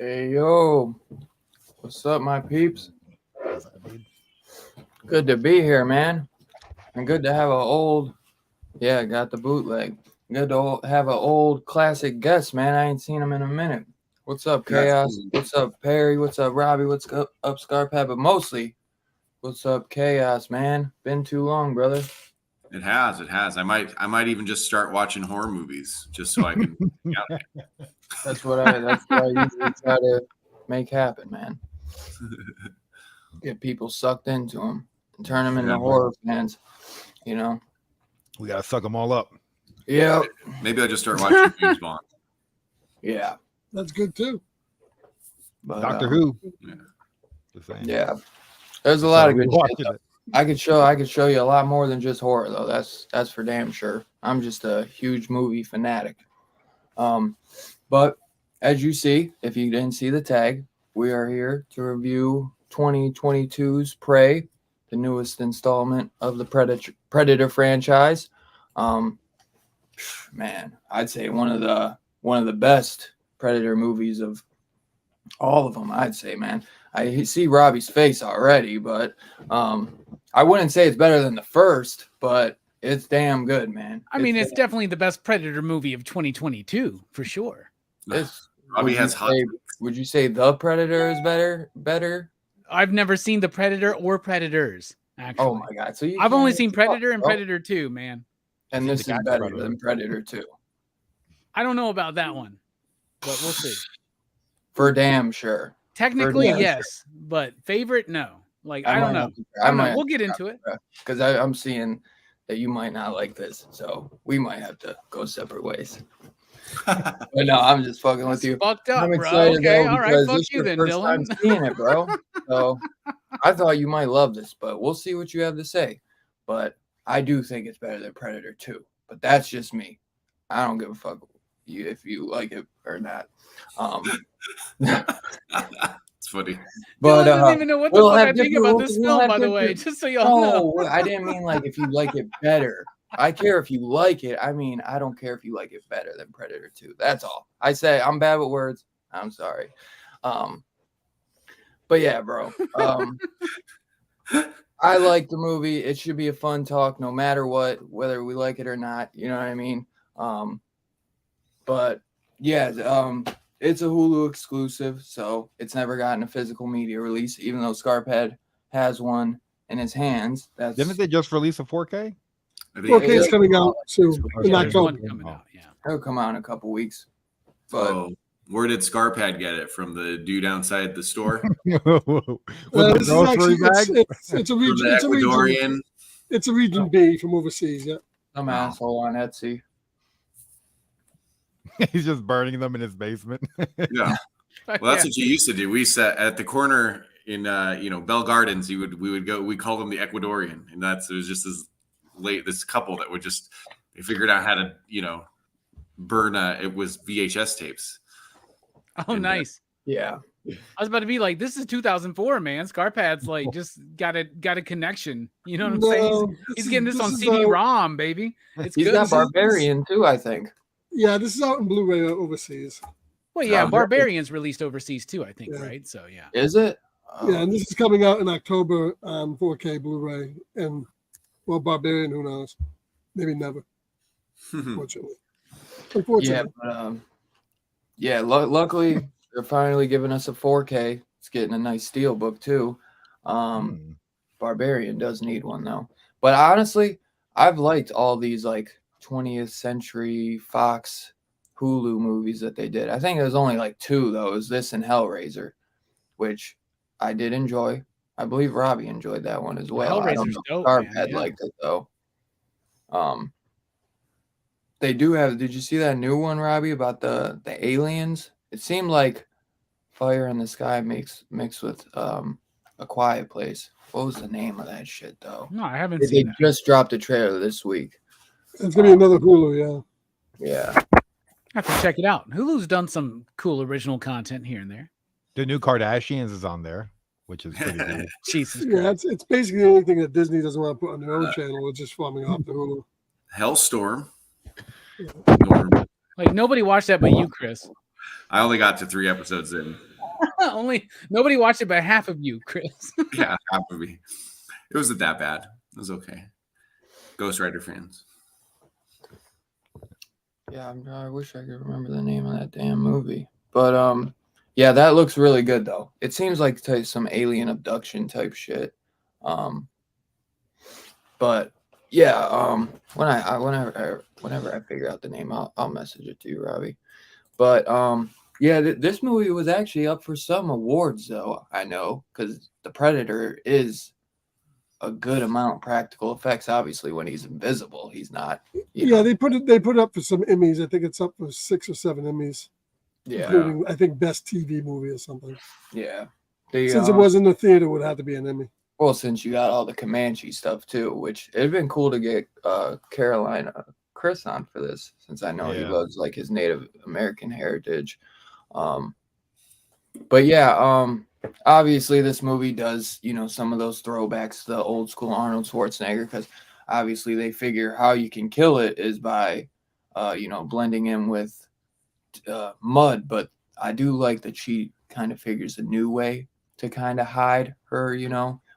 Hey, yo. What's up, my peeps? Good to be here, man. And good to have got the bootleg. Good to have an old classic guest, man. I ain't seen him in a minute. What's up, Chaos? What's up, Perry? What's up, Robbie? What's up, Scarpad? But mostly, what's up, Chaos, man? Been too long, brother. It has. I might even just start watching horror movies just so I can. That's what I usually try to make happen, man. Get people sucked into them and turn them into horror fans. You know, we gotta suck them all up. Yeah. Maybe I'll just start watching James Bond. Yeah, that's good too. But, Doctor Who. Yeah, there's a lot of good shit. I could show you a lot more than just horror, though. That's for damn sure. I'm just a huge movie fanatic. But as you see, if you didn't see the tag, we are here to review 2022's Prey, the newest installment of the Predator franchise. Man, I'd say one of the best Predator movies of all of them. I'd say, man. I see Robbie's face already, but I wouldn't say it's better than the first, but it's damn good, man. I mean, it's definitely the best Predator movie of 2022 for sure. Robbie has hot. Would you say The Predator is better? I've never seen The Predator or Predators. Actually, oh my god! So I've only seen Predator and Predator 2, man. And this is better than Predator 2. I don't know about that one, but we'll see. For damn sure. Technically, yes, but favorite, no. Like I don't know. We'll get into it because I'm seeing that you might not like this, so we might have to go separate ways. But no, I'm just fucking with you. Fucked up, I'm excited, bro. Okay, all right, fuck you then, Dylan. I'm seeing it, bro. So I thought you might love this, but we'll see what you have to say. But I do think it's better than Predator 2, but that's just me. I don't give a fuck if you like it or not. It's funny. But I don't even know what the fuck I think about this film, by the way, just so y'all know. No, I didn't mean like if you like it better. I care if you like it. I mean, I don't care if you like it better than Predator 2. That's all. I say I'm bad with words. I'm sorry. But yeah, bro. I like the movie. It should be a fun talk, no matter what, whether we like it or not. You know what I mean? But yeah, it's a Hulu exclusive, so it's never gotten a physical media release, even though Scarphead has one in his hands. Didn't they just release a 4K? 4K is coming out soon in October. It'll come out in a couple weeks. But where did Scarpad get it from? The dude outside the store? With the grocery bag? It's a region. It's a region B from overseas. Yeah. Some asshole on Etsy. He's just burning them in his basement. Yeah. Well, that's what you used to do. We sat at the corner in Bell Gardens. We would go. We called them the Ecuadorian, and it was just this couple that would just they figured out how to burn. It was VHS tapes. Oh, and, nice. Yeah. I was about to be like, this is 2004, man. Scarpad's like just got a connection. You know what I'm saying? He's getting this on CD-ROM, baby. He's got Barbarian too, I think. Yeah, this is out in Blu-ray overseas. Well, yeah, Barbarian's released overseas too, I think, right? So yeah. Is it? Yeah, and this is coming out in October on 4K Blu-ray. And Barbarian, who knows? Maybe never. Unfortunately. Yeah, luckily they're finally giving us a 4K. It's getting a nice steelbook too. Barbarian does need one though. But honestly, I've liked all these like 20th Century Fox Hulu movies that they did. I think there's only like 2 though. It was this and Hellraiser, which I did enjoy. I believe Robbie enjoyed that one as well. Hellraiser's dope. Scarphead liked it though. They do have. Did you see that new one, Robbie, about the aliens? It seemed like Fire in the Sky mixed with A Quiet Place. What was the name of that shit though? No, I haven't seen that. They just dropped a trailer this week. It's gonna be another Hulu, yeah. I have to check it out. Hulu's done some cool original content here and there. The new Kardashians is on there, which is pretty cool. Jesus Christ. It's basically anything that Disney doesn't want to put on their own channel. It's just farming off the Hulu. Hellstorm. Like nobody watched that but you, Chris. I only got to 3 episodes in. Nobody watched it but half of you, Chris. Yeah, half of me. It wasn't that bad. It was okay. Ghost Rider fans. Yeah, I wish I could remember the name of that damn movie. But yeah, that looks really good though. It seems like some alien abduction type shit. But yeah, whenever I figure out the name, I'll message it to you, Robbie. But yeah, this movie was actually up for some awards though. I know because The Predator is a good amount of practical effects. Obviously, when he's invisible, he's not. Yeah, they put it up for some Emmys. I think it's up for 6 or 7 Emmys. Yeah, including I think best TV movie or something. Yeah, since it was in the theater, it would have to be an Emmy. Well, since you got all the Comanche stuff too, which it'd been cool to get Chris on for this, since I know he loves like his Native American heritage. But yeah, obviously this movie does, some of those throwbacks to the old school Arnold Schwarzenegger, because obviously they figure how you can kill it is by, blending in with mud. But I do like that she kind of figures a new way to kind of hide her,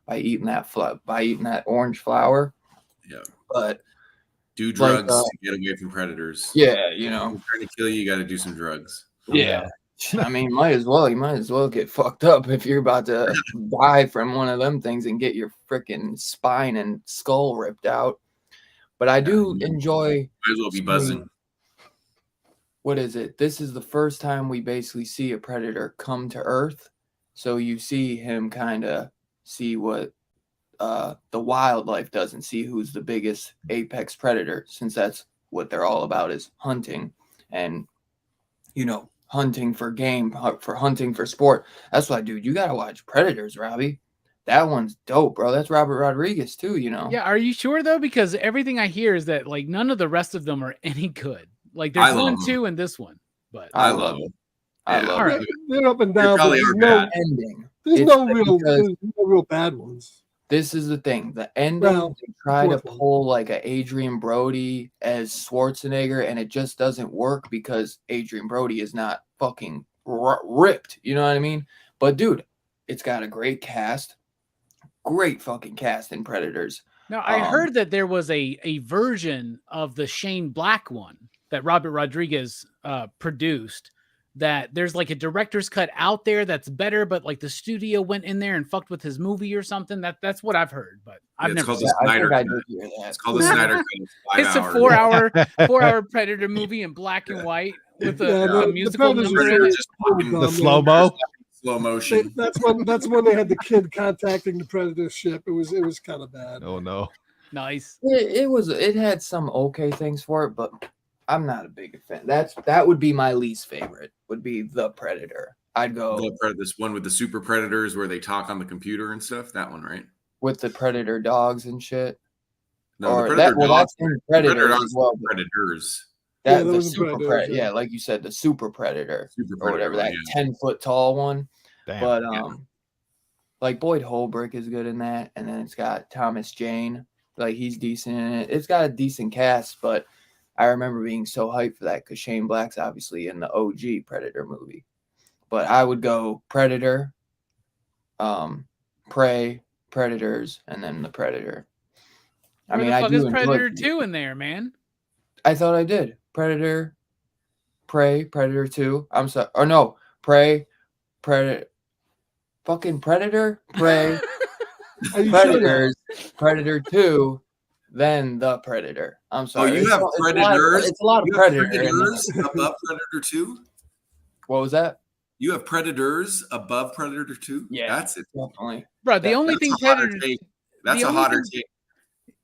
by eating that orange flower. Yeah. But do drugs to get away from predators. Yeah, if they're trying to kill you, you got to do some drugs. Yeah. I mean, you might as well get fucked up if you're about to die from one of them things and get your freaking spine and skull ripped out. But I do enjoy. Might as well be buzzing. What is it? This is the first time we basically see a predator come to Earth. So you see him kind of see what the wildlife doesn't see, who's the biggest apex predator, since that's what they're all about, is hunting and, hunting for game, hunting for sport. That's why, dude, you got to watch Predators, Robbie. That one's dope, bro. That's Robert Rodriguez too, Yeah, are you sure though? Because everything I hear is that like none of the rest of them are any good. Like there's 1, 2, and this one. But I love it. I love it. They're up and down. There's no real bad ones. This is the thing. The ending, they try to pull like a Adrian Brody as Schwarzenegger, and it just doesn't work because Adrian Brody is not fucking ripped. You know what I mean? But dude, it's got a great cast, great fucking cast in Predators. Now, I heard that there was a version of the Shane Black one that Robert Rodriguez produced, that there's like a director's cut out there that's better, but like the studio went in there and fucked with his movie or something. That's what I've heard, but I've never called seen the it. Snyder Cut. It's called the Snyder Cut. It's a 4-hour Predator movie in black and white with a musical number in it. The slow-mo. Slow motion. That's when they had the kid contacting the Predator ship. It was kind of bad. Oh no. Nice. It had some okay things for it, but I'm not a big fan. That would be my least favorite. Would be the Predator. I'd go this one with the super predators where they talk on the computer and stuff. That one, right? with the Predator dogs and shit. No, Or the that, predator well, dogs. that's in Predator Predator as dogs well. are predators. That Yeah, the those are super Predators, Predator, yeah. yeah, like you said, the super Predator Super or whatever, that yeah. 10-foot tall one. Damn. But yeah. like Boyd Holbrook is good in that, and then it's got Thomas Jane, like he's decent in it. It's got a decent cast, but I remember being so hyped for that because Shane Black's obviously in the OG Predator movie. But I would go Predator, Prey, Predators, and then the Predator. I mean, Where the I fuck do is enjoy Predator 2 in there, man? I thought I did. Predator, Prey, Predator 2. I'm sorry. Or no, Prey, Predator. Fucking Predator, Prey, Are you sure now? Predators, Predator 2, then the Predator. I'm sorry. you have Predators? It's a lot of You have Predator. in predators there. above Predator 2? What was that? You have Predators above Predator 2? Yeah. That's it. Definitely. Bro, the That- only That's thing a hotter Predator. take. That's the a only hotter thing- take.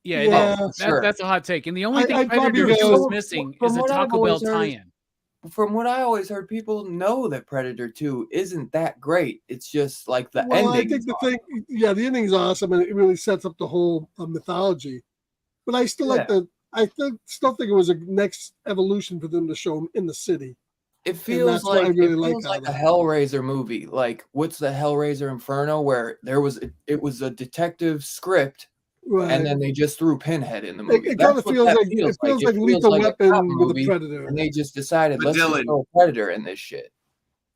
Yeah, Yeah, it is. sure. That's a hot take. And the only thing I'd probably Predator 2 go- is missing from is a what I've Taco Bell always heard- tie-in. From what I always heard, people know that Predator 2 isn't that great. It's just like the Well, ending. I think the thing, yeah, the ending's awesome, and it really sets up the whole mythology. But I still still think it was a next evolution for them to show them in the city. It feels that's what I like really it like feels out like of a it. Hellraiser movie. Like what's the Hellraiser Inferno, where it was a detective script, Right. and then they just threw Pinhead in the movie. it kind That's of what feels that like it feels like Lethal a Weapon cop with a movie, Predator. and they just decided But let's just Dylan- throw a Predator in this shit.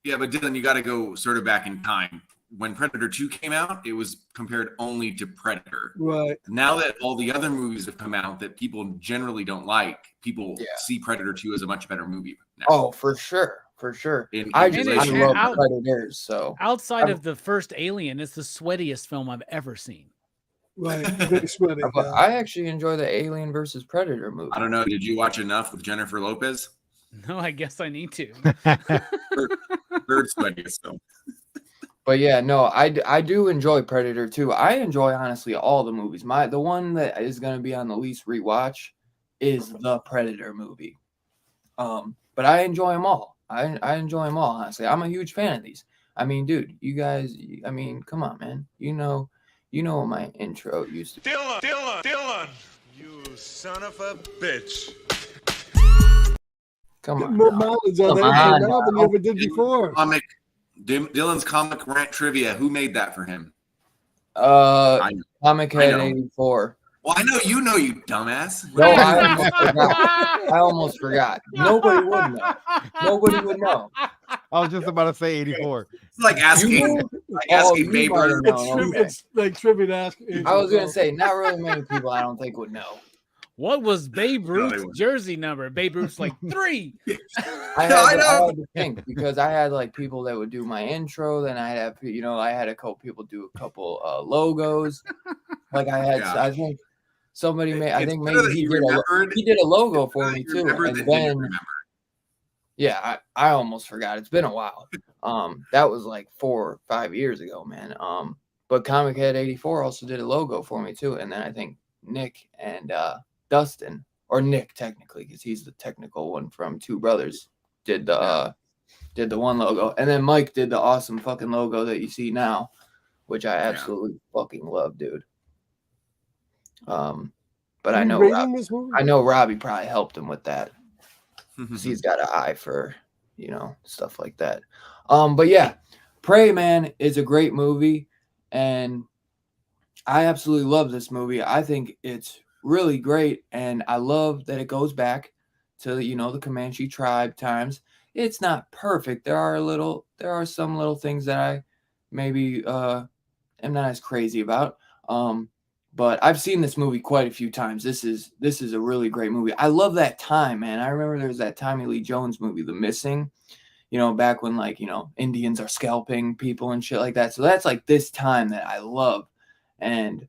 Yeah, but Dylan, you got to go sort of back in time. When Predator 2 came out, it was compared only to Predator. Right. Now that all the other movies have come out that people generally don't like, people Yeah. see Predator 2 as a much better movie now. Oh, for sure. In I relation- love Predators. So Outside of the first Alien, it's the sweatiest film I've ever seen. Right. Very sweaty. but yeah. I actually enjoy the Alien versus Predator movie. I don't know. Did you watch enough with Jennifer Lopez? No, I guess I need to. Third sweatiest film. But yeah, no, I do enjoy Predator too. I enjoy honestly all the movies. The one that is going to be on the least rewatch is the Predator movie. But I enjoy them all. I enjoy them all, honestly. I'm a huge fan of these. I mean, dude, you guys, I mean, come on, man. You know what my intro used to be. Dylan, you son of a bitch. Come Get on. more now. mileage on Come that on now than you now. ever did before. Dylan's comic rant trivia. Who made that for him? I know. Comic I Head know. 84. Well, I know, you dumbass. No, I almost forgot. Nobody would know. Nobody would know. I was just about to say 84. It's like asking, You- asking you Babe might Ruth. know. It's, okay. it's like trivia to ask. I was gonna say not really many people I don't think would know. What was Babe No, they Ruth's wouldn't. jersey number? Babe Ruth's like 3. I had, I to, know. I had to think because I had like people that would do my intro. Then I had I had a couple people do a couple logos. Like I had, Yeah. I think somebody made. I It's think better maybe that he you did remembered. he did a logo for Better me you too. remember And than didn't then remember. yeah, I almost forgot. It's been a while. That was like 4 or 5 years ago, man. But Comic Head 84 also did a logo for me too. And then I think Nick and Dustin, or Nick technically, because he's the technical one from Two Brothers, did the one logo. And then Mike did the awesome fucking logo that you see now, which I absolutely fucking love, dude. But I know this movie? I know Robbie probably helped him with that. Mm-hmm. 'Cause he's got an eye for, stuff like that. But yeah, Prey, man, is a great movie, and I absolutely love this movie. I think it's really great, and I love that it goes back to the Comanche tribe times. it's not perfect. There are some little things that I maybe am not as crazy about. But I've seen this movie quite a few times. This is a really great movie. I love that time, man. I remember there was that Tommy Lee Jones movie, The Missing, back when, like, Indians are scalping people and shit like that. So that's like this time that I love. And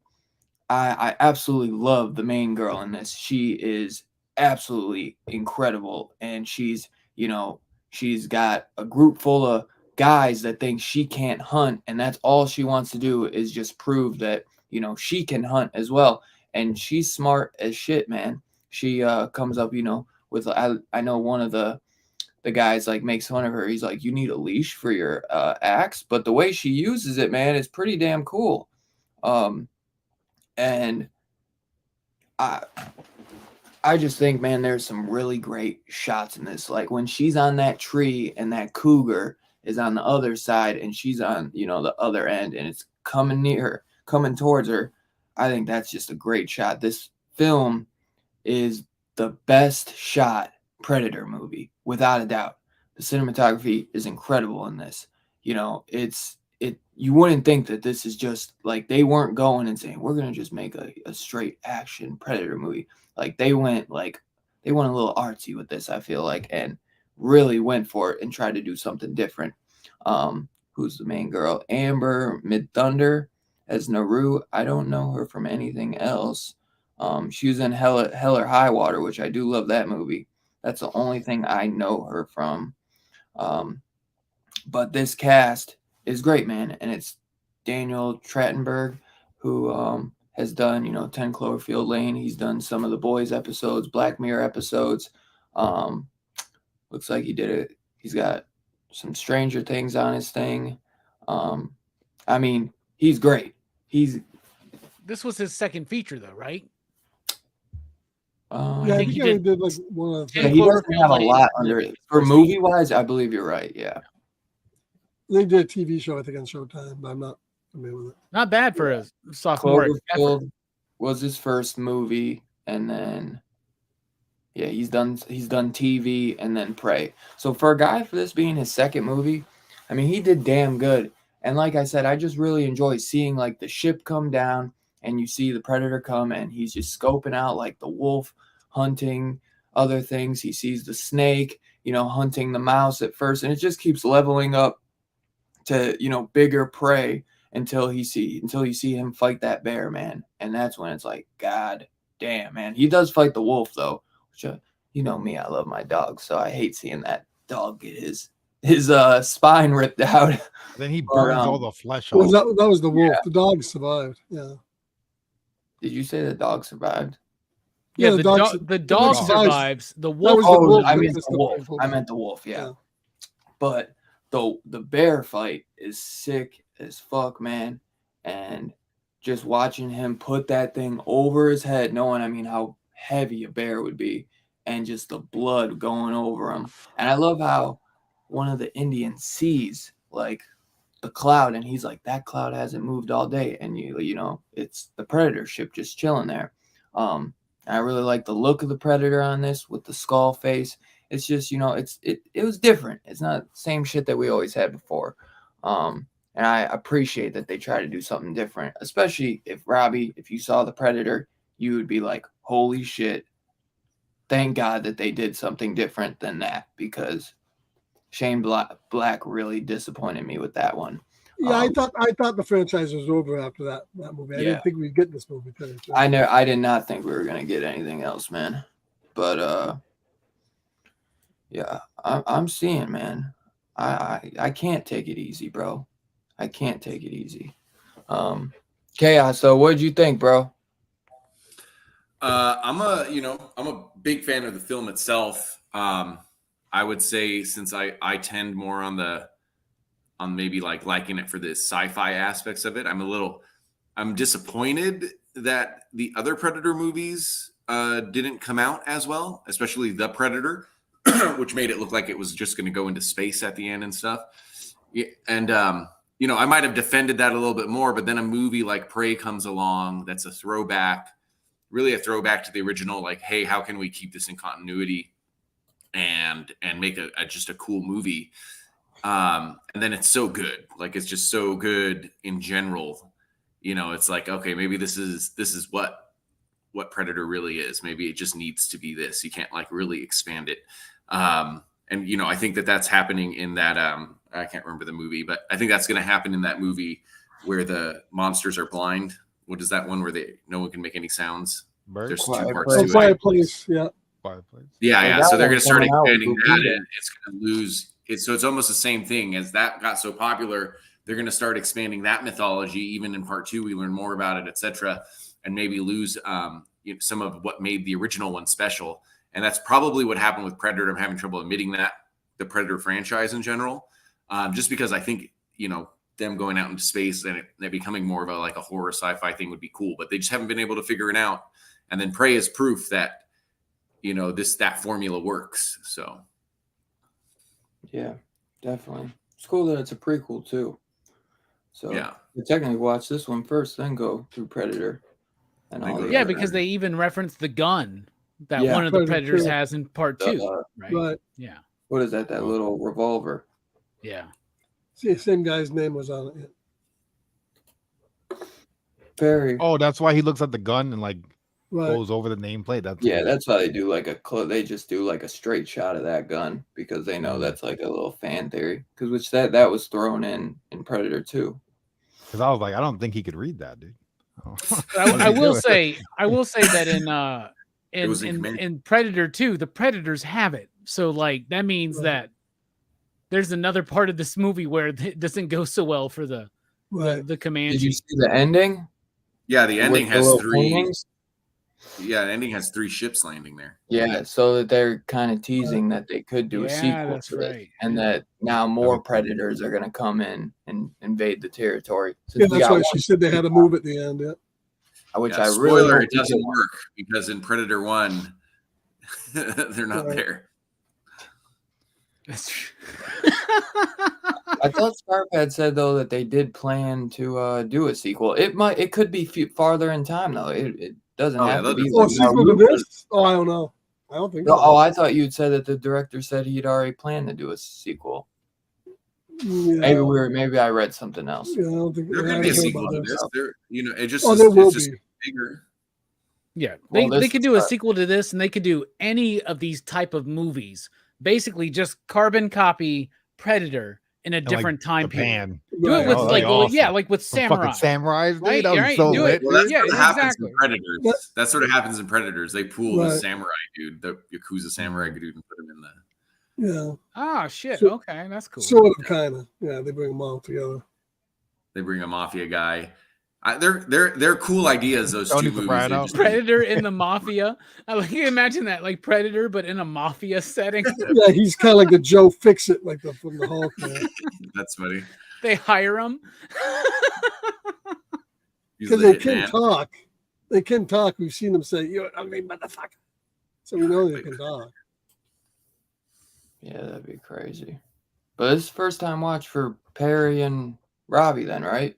I absolutely love the main girl in this. She is absolutely incredible. And she's got a group full of guys that think she can't hunt. And that's all she wants to do is just prove that, she can hunt as well. And she's smart as shit, man. She comes up, with, I know one of the guys like makes fun of her. He's like, you need a leash for your axe, but the way she uses it, man, is pretty damn cool. And I just think, man, there's some really great shots in this. Like when she's on that tree and that cougar is on the other side and she's on, the other end and it's coming towards her. I think that's just a great shot. This film is the best shot Predator movie, without a doubt. The cinematography is incredible in this. You wouldn't think that this is just like, they weren't going and saying, we're going to just make a straight action Predator movie. Like they went a little artsy with this, I feel like, and really went for it and tried to do something different. Who's the main girl? Amber Midthunder as Naru. I don't know her from anything else. She was in Hell or High Water, which I do love that movie. That's the only thing I know her from. But this cast is great, man. And it's Daniel Trachtenberg, who has done, 10 Cloverfield Lane. He's done some of the Boys episodes, Black Mirror episodes. Looks like he did it. He's got some Stranger Things on his thing. I mean, he's great. This was his second feature, though, right? Yeah, I think he did like one of the. Yeah, he doesn't have a lot under it. For movie wise, I believe you're right. Yeah. They did a TV show, I think, on Showtime, but I'm not familiar with it. Not bad for a sophomore. Cloverfield was his first movie, and then he's done TV and then Prey. So for a guy for this being his second movie, I mean, he did damn good. And like I said, I just really enjoy seeing like the ship come down and you see the Predator come and he's just scoping out like the wolf hunting other things. He sees the snake, hunting the mouse at first, and it just keeps leveling up to, bigger prey until you see him fight that bear, man. And that's when it's like, God damn, man. He does fight the wolf though, which me, I love my dog, so I hate seeing that dog get his spine ripped out. Then he burns all the flesh off. Well, that was the wolf. Yeah. The dog survived. Yeah. Did you say the dog survived? Yeah, the dog survives. The wolf. I meant the wolf. I meant the wolf. Yeah. But the bear fight is sick as fuck, man. And just watching him put that thing over his head, knowing, how heavy a bear would be, and just the blood going over him. And I love how one of the Indians sees like the cloud, and he's like, that cloud hasn't moved all day, and it's the Predator ship just chilling there. I really like the look of the Predator on this with the skull face. It's just, it was different. It's not the same shit that we always had before. And I appreciate that they try to do something different, especially if you saw the Predator, you would be like, holy shit, thank God that they did something different than that, because Shane Black really disappointed me with that one. Yeah, I thought the franchise was over after that movie. I didn't think we'd get this movie. I did not think we were gonna get anything else, man. But yeah, I'm seeing, man. I can't take it easy, bro. I can't take it easy. Chaos. So, what did you think, bro? I'm a big fan of the film itself. I would say, since I tend more on maybe like liking it for the sci-fi aspects of it, I'm disappointed that the other Predator movies didn't come out as well, especially The Predator, which made it look like it was just going to go into space at the end and stuff. And I might have defended that a little bit more, but then a movie like Prey comes along that's a throwback to the original, like, hey, how can we keep this in continuity? and make just a cool movie. And then it's so good. Like, it's just so good in general. You know, it's like, okay, maybe this is what Predator really is. Maybe it just needs to be this. You can't like really expand it. And, you know, I think that's happening in that, I can't remember the movie, but I think that's going to happen in that movie where the monsters are blind. What is that one where no one can make any sounds? Bird? There's Quiet two parts Place. to Quiet it. Place, yeah. Fireplace. Yeah. That So they're going one's to start coming out with expanding that, Lupita. and it's going to lose. So it's almost the same thing. As that got so popular, they're going to start expanding that mythology. Even in part 2, we learn more about it, etc., and maybe lose some of what made the original one special. And that's probably what happened with Predator. I'm having trouble admitting that, the Predator franchise in general, just because I think, you know, them going out into space and it becoming more of a horror sci-fi thing would be cool, but they just haven't been able to figure it out. And then Prey is proof that, you know, that formula works. So Yeah, definitely. It's cool that it's a prequel too. So yeah, you technically watch this one first, then go through Predator. And Then all go the to Yeah, other- because they even referenced the gun that Yeah. one of the Predator Predators 2. has in part 2, right? Right. Yeah. what is that? That little revolver. Yeah. See, same guy's name was on it. Very. Oh, that's why he looks at the gun and like Right. goes over the nameplate. That's Yeah, that's how they do like they just do like a straight shot of that gun because they know that's like a little fan theory. Because which that was thrown in Predator 2. because I was like, I don't think he could read that, dude. Oh. I will say that It was in in Command. Predator 2, the Predators have it. So like that means Right. that there's another part of this movie where it doesn't go so well for the Right. Comanche. Did you see the ending? yeah. The ending With the has little 3. paintings? Yeah, the ending has 3 ships landing there. Yeah, so that they're kind of teasing that they could do a Yeah, sequel that's to this, right. and that now more predators are going to come in and invade the territory. Since Yeah, we that's got why she said they had to move at the end. Yeah. which Yeah, I really spoiler, hope it we doesn't get. work because in Predator 1, they're not Right. there. That's true. I thought Scarpad said though that they did plan to do a sequel. It could be farther in time though. It doesn't Oh, yeah, have to they'll be. do Oh, like sequel now to this? Oh, I don't know. I don't think so. Oh, I thought you'd said that the director said he'd already planned to do a sequel. Yeah. Maybe I read something else. Yeah, I don't think There I could be a haven't heard sequel about to this. this. There, you know, it just Oh, is, there will it's just be. bigger. Yeah, Well, they this could is do a not- sequel to this, and they could do any of these type of movies. Basically, just carbon copy Predator in a And, like, different time period. Japan. Do Right. it with Oh, like, that'd be well, yeah, awesome. like with Some Samurai. fucking samurais, dude. Right, That was right, so do lit. it. Well, that's Yeah, what happens exactly. in Predators. That- That's what happens in Predators. They pull the Right. samurai dude, the Yakuza samurai dude, and put him in the. Yeah. Ah, shit. So- Okay, that's cool. Sort of, kind of. Yeah, they bring them all together. They bring a mafia guy. They're cool ideas. Those Tony two movies. Soprano. They just- Predator in the mafia. I like you imagine that, like Predator, but in a mafia setting. Yeah, he's kind of like the Joe Fixit, like from the Hulk. Man. That's funny. They hire him. He's Because the they can hitman. talk. They can talk. We've seen them say, "You're an ugly motherfucker." So we know they can talk. Yeah, that'd be crazy. But this is first time watch for Perry and Robbie, then, right?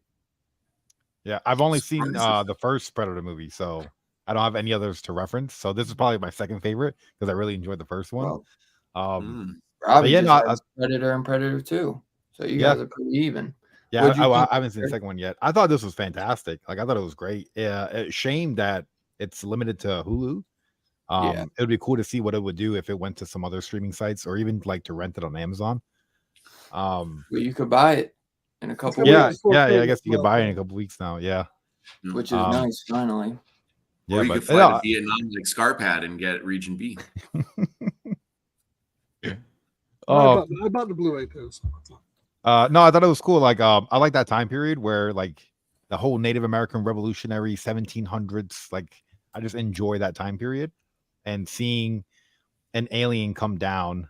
Yeah, I've only seen Surprising. the first Predator movie, so I don't have any others to reference. So this is probably my second favorite because I really enjoyed the first one. Well, Mm. Robbie yeah, just no, has Predator and Predator 2. So you Yeah. guys are pretty even. Yeah, What'd you I think, haven't seen the Eric? second one yet. I thought this was fantastic. Like I thought it was great. Yeah, shame that it's limited to Hulu. Yeah. It would be cool to see what it would do if it went to some other streaming sites or even like to rent it on Amazon. Well, you could buy it in a couple Yeah, weeks, yeah, I guess you could buy it in a couple weeks now. Yeah, which is Um, nice, finally. yeah, or you but could fly to Vietnam like Scarpad and get Region B. oh, I bought the Blu-ray too. So. no, I thought it was cool. Like, I like that time period where like the whole Native American Revolutionary 1700s. Like, I just enjoy that time period and seeing an alien come down,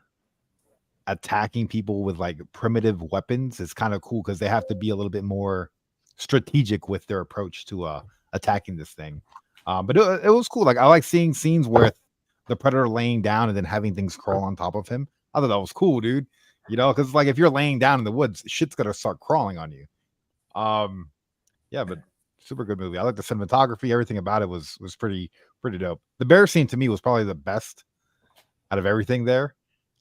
attacking people with like primitive weapons is kind of cool because they have to be a little bit more strategic with their approach to attacking this thing. But it was cool. Like, I like seeing scenes where the Predator laying down and then having things crawl on top of him. I thought that was cool, dude. You know, because like if you're laying down in the woods, shit's gonna start crawling on you. Yeah, but super good movie. I like the cinematography. Everything about it was pretty dope. The bear scene to me was probably the best out of everything there.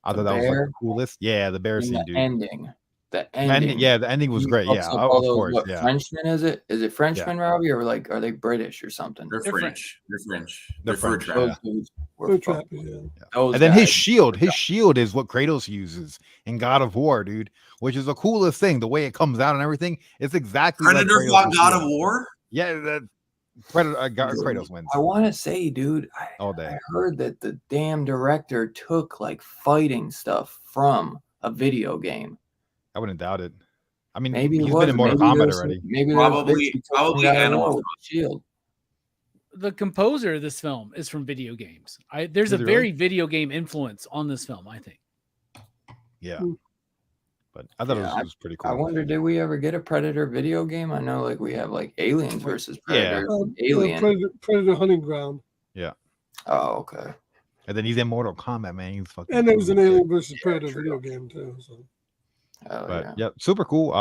I The thought that was like bear? the coolest. Yeah, the bear And scene, the dude. ending. The The ending, ending. yeah, the ending was He great. fucks Yeah, up all of those, course. what, Yeah, Frenchmen, is it? Is it Frenchmen, Robbie, or like are they British or something? They're They're French. They're French. They're They're fur French, trap. yeah. Those dudes were Food fucking- trap, yeah. those And then his guys were shield is what Kratos uses in God of War, dude, which is the coolest thing. The way it comes out and everything, it's exactly Predator like fought Kratos' God of shield. War. Yeah, the Predator Kratos wins I want to say, dude, all day. I heard that the damn director took like fighting stuff from a video game. I wouldn't doubt it. I mean, Maybe it he's was. been in Mortal maybe Kombat there's already. Maybe Probably Animal with Shield. The composer of this film is from video games. There's Is a he very really? video game influence on this film, I think. Yeah, Hmm. but I thought Yeah, it was pretty I cool. wonder, did we ever get a Predator video game? I know, like we have like Aliens versus Yeah. Predator. Alien. Predator Hunting Ground. Oh, okay. And then he's in Mortal Kombat, man. He's fucking. And there was cool an as shit. Alien versus Predator true. video game too. So. Oh, But yeah. yeah, super cool.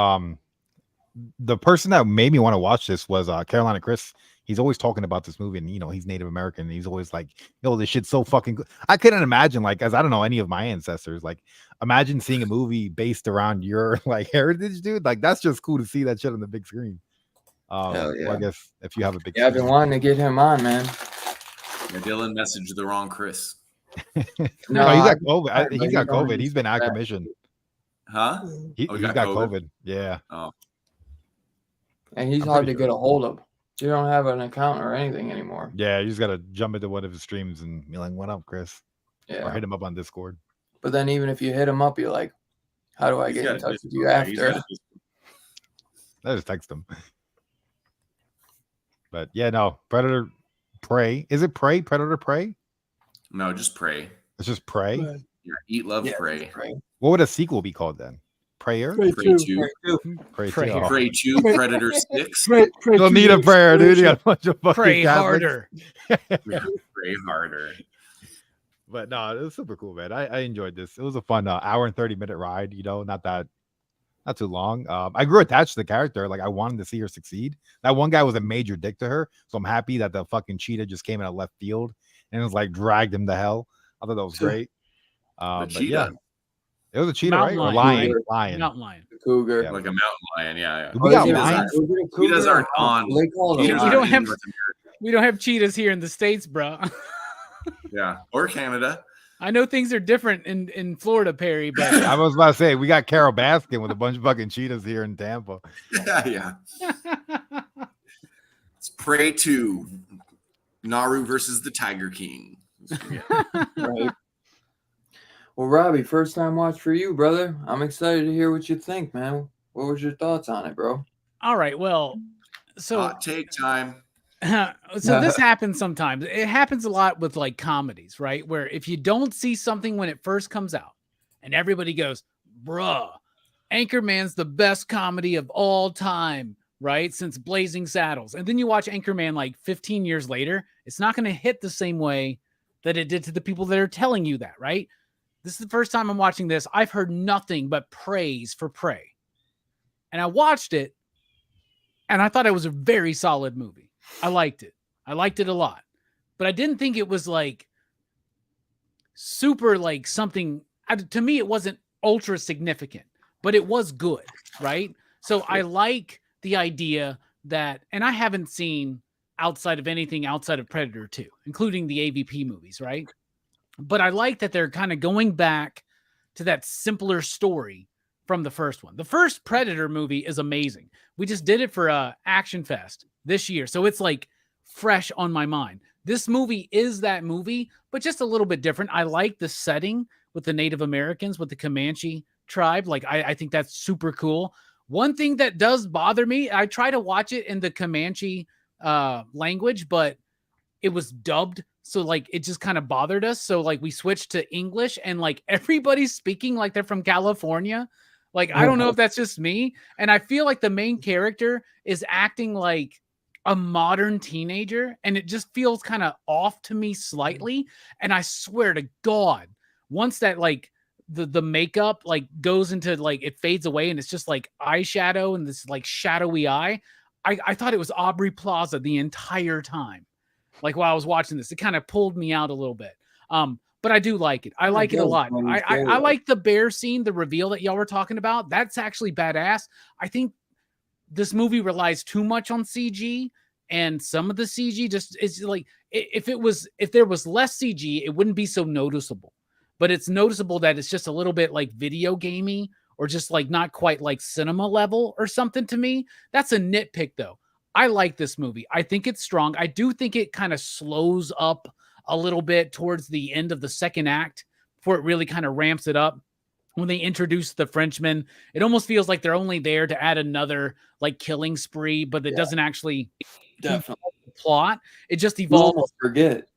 The person that made me want to watch this was Carolina Chris. He's always talking about this movie, and he's Native American. And he's always like, "Yo, this shit's so fucking good." I couldn't imagine, like, as I don't know any of my ancestors, like, imagine seeing a movie based around your like heritage, dude. Like, that's just cool to see that shit on the big screen. Hell Well, I yeah. guess if you have a big, Yeah, I've been screen. wanting to get him on, man. Yeah, Dylan messaged the wrong Chris. No, he's I- got COVID. but He's he got don't COVID. He's been out respect. commission. Huh? He's Oh, he got got COVID. COVID? Yeah. Oh, And he's I'm hard pretty to sure. get a hold of. You don't have an account or anything anymore. Yeah, you just gotta jump into one of his streams and be like, "What up, Chris?" Or Yeah. hit him up on Discord. But then even if you hit him up, you're like, how do I he's get got in a touch with Discord. you Yeah, he's got after? a Discord. I just text him. But yeah, no, Predator Prey. Is it Prey? Predator Prey? No, just pray. It's just Prey. Right. Yeah, eat, love, Yeah, pray. right. What would a sequel be called then? Prayer? Pray Pray two. two. Pray Prayer. two. Oh. Pray two. Predator 6. Pray You don't two need a days. prayer, dude. You got a bunch of fucking Pray Catholics. harder. Pray harder. But no, it was super cool, man. I enjoyed this. It was a fun hour and 30-minute ride, not too long. I grew attached to the character. Like, I wanted to see her succeed. That one guy was a major dick to her. So I'm happy that the fucking cheetah just came in a left field and was like dragged him to hell. I thought that was great. But cheetah. yeah, it was a cheetah, Mountain right? Or lion. lion. Mountain lion. The cougar. Yeah. Like a mountain lion. Yeah. We got is it a lions? cougar? Cheetahs Cougar? aren't on. They call it a Cheetahs You lion. don't aren't have- in North America. We don't have cheetahs here in the States, bro. Yeah. Or Canada. I know things are different in Florida, Perry, but I was about to say, we got Carol Baskin with a bunch of fucking cheetahs here in Tampa. Yeah. It's Prey 2. Naru versus the Tiger King. Right. Well, Robbie, first time watch for you, brother. I'm excited to hear what you think, man. What was your thoughts on it, bro? all right. Well, so Hot take time. so this happens sometimes. It happens a lot with like comedies, right? Where if you don't see something when it first comes out and everybody goes, bruh, Anchorman's the best comedy of all time, right? Since Blazing Saddles. And then you watch Anchorman like 15 years later, it's not going to hit the same way that it did to the people that are telling you that, right? This is the first time I'm watching this. I've heard nothing but praise for Prey. And I watched it and I thought it was a very solid movie. I liked it. I liked it a lot. But I didn't think it was like super like something. To me, it wasn't ultra significant, but it was good, right? So I like the idea that, and I haven't seen outside of anything outside of Predator 2, including the AVP movies, right? But I like that they're kind of going back to that simpler story from the first one. The first Predator movie is amazing. We just did it for Action Fest this year. So it's like fresh on my mind. This movie is that movie, but just a little bit different. I like the setting with the Native Americans, with the Comanche tribe. Like, I think that's super cool. One thing that does bother me, I try to watch it in the Comanche language, but it was dubbed. So like, it just kind of bothered us. So like we switched to English and like everybody's speaking like they're from California. Like, I don't know if that's just me. And I feel like the main character is acting like a modern teenager. And it just feels kind of off to me slightly. And I swear to God, once that like the makeup like goes into like, it fades away and it's just like eyeshadow and this like shadowy eye. I thought it was Aubrey Plaza the entire time. Like while I was watching this, it kind of pulled me out a little bit. But but I do like it. I like it a lot. when he's I there. like the bear scene, the reveal that y'all were talking about. That's actually badass. I think this movie relies too much on CG, and some of the CG just is like, if there was less CG, it wouldn't be so noticeable. But it's noticeable that it's just a little bit like video gamey, or just like not quite like cinema level or something to me. That's a nitpick though. I like this movie. I think it's strong. I do think it kind of slows up a little bit towards the end of the second act before it really kind of ramps it up. When they introduce the Frenchman, it almost feels like they're only there to add another like killing spree, but it doesn't actually Definitely. plot. It just You evolves, almost forget.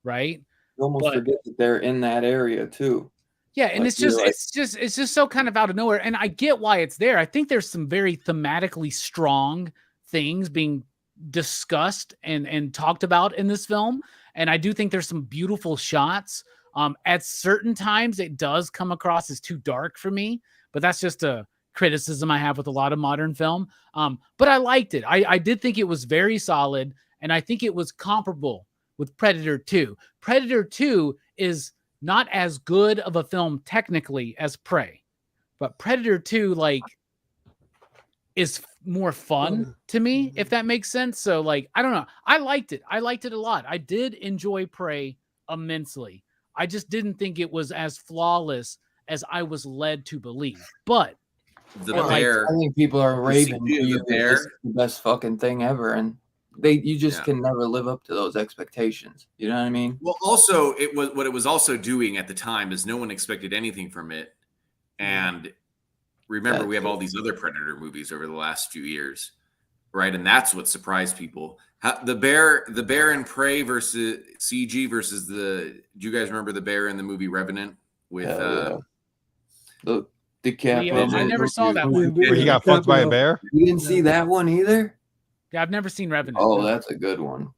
right? You almost But- forget that they're in that area too. Yeah, and Like, it's just you're like- it's just so kind of out of nowhere. And I get why it's there. I think there's some very thematically strong things being discussed and talked about in this film. And I do think there's some beautiful shots. At certain times, it does come across as too dark for me, but that's just a criticism I have with a lot of modern film. But I liked it. I did think it was very solid, and I think it was comparable with Predator 2. Predator 2 is not as good of a film technically as Prey, but Predator 2 like is more fun to me, if that makes sense. So like, I don't know. I liked it a lot. I did enjoy Prey immensely. I just didn't think it was as flawless as I was led to believe. But The Well, bear. I think people are raving CG for of you the that bear. this is the best fucking thing ever, and you just Yeah. can never live up to those expectations. You know what I mean? Well, also it was also doing at the time is no one expected anything from it, and remember we have all these other Predator movies over the last few years, right? And that's what surprised people. The bear in Prey versus CG versus do you guys remember the bear in the movie Revenant with Hell yeah. The DiCaprio. I never saw that one. Where he got fucked by a bear. You didn't see that one either? Yeah, I've never seen Revenant. Oh, that's a good one.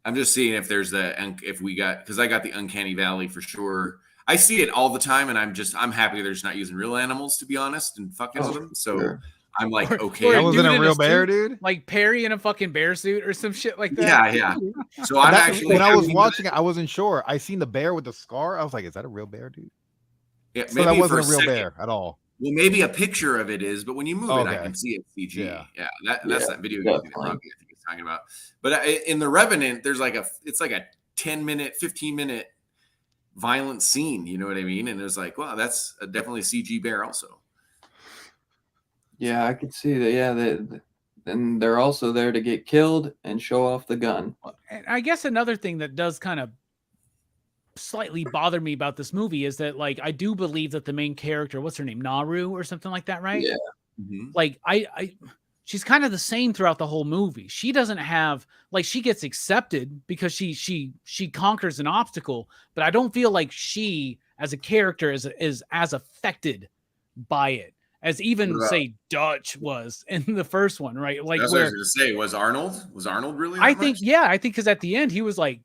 I'm just seeing if there's because I got the Uncanny Valley for sure. I see it all the time, and I'm happy they're just not using real animals, to be honest, and fucking with them. So Sure. I'm like, Or- okay. or That dude wasn't a in a real bear, suit? dude. Like Perry in a fucking bear suit or some shit like that. Yeah. So I'm actually when I was happy watching it, I wasn't sure. I seen the bear with the scar. I was like, "Is that a real bear, dude?" Yeah, So that maybe wasn't a for real second. bear at all. Well, maybe a picture of it is, but when you move it, I Okay. can see it's CG. Yeah. That's Yeah, that video game that definitely. Robbie, I think, is talking about. But in the Revenant, there's it's like a 10-minute, 15-minute violent scene. You know what I mean? And it was like, wow, that's definitely a CG bear also. Yeah, I could see that. Yeah, and they're also there to get killed and show off the gun. And I guess another thing that does kind of slightly bother me about this movie is that, like, I do believe that the main character, what's her name, Naru or something like that, right? Yeah. Mm-hmm. Like, she's kind of the same throughout the whole movie. She doesn't have, like, she gets accepted because she conquers an obstacle, but I don't feel like she as a character is as affected by it as even Right. say Dutch was in the first one, right? Like, That's what I where was going to say. Was Arnold really? I that think, much? yeah, I think because at the end he was like,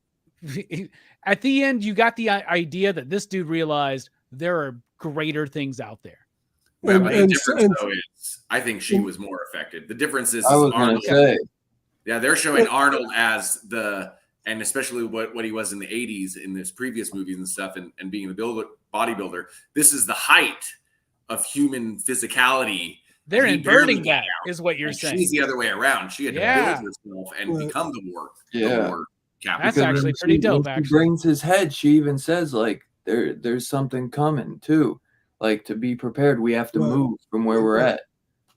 at the end you got the idea that this dude realized there are greater things out there. Yeah, And- but the and- difference and- though is, I think she was more affected. The difference is I was gonna Arnold. say, Yeah, they're showing Arnold as and especially what he was in the 80s in his previous movies and stuff, and being the bodybuilder. This is the height of human physicality. They're He inverting barely that, is what you're And saying. she's the other way around. She had to Yeah. build herself and Right. become the war yeah. captain. That's Because actually when pretty dope, when she actually. brings his head, she even says like, "There's something coming too. Like to be prepared, we have to Right. move from where we're at."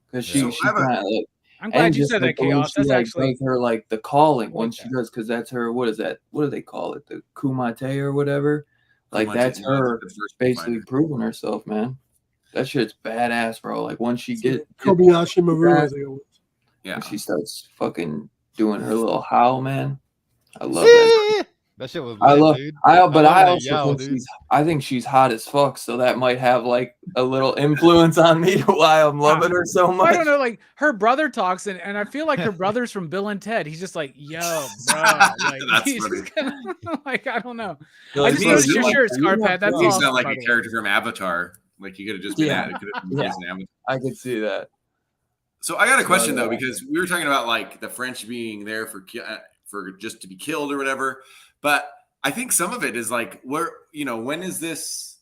Because she So I have a- kind of like, I'm glad and you just said like that, when Chaos. she That's like actually does her like the calling like when that. she does, because that's her. What is that? What do they call it? The kumite or whatever. Like Kumite, that's yeah, her the first basically fighter. proving herself, man. That shit's badass, bro. Like once she get Kobayashi Maru, I think it was. Yeah. when she starts fucking doing her little howl, man. I love that. That shit was. I lit, love, dude. but love I that also yell, think dude. I think she's hot as fuck, so that might have like a little influence on me to why I'm loving her so Well, I much. don't know, like her brother talks, and I feel like her brother's from Bill and Ted. He's just like, yo, bro. Like, That's he's funny. just kinda, like, I don't know. Like, I just he noticed was your like- shirt, Scarpad. That's He awesome. sounded like by a the way. character from Avatar. Like he could have just been Yeah. it could have been Yeah. an Avatar. I could see that. So I got a question So, though, because we were talking about like the French being there for just to be killed or whatever. But I think some of it is like, when is this?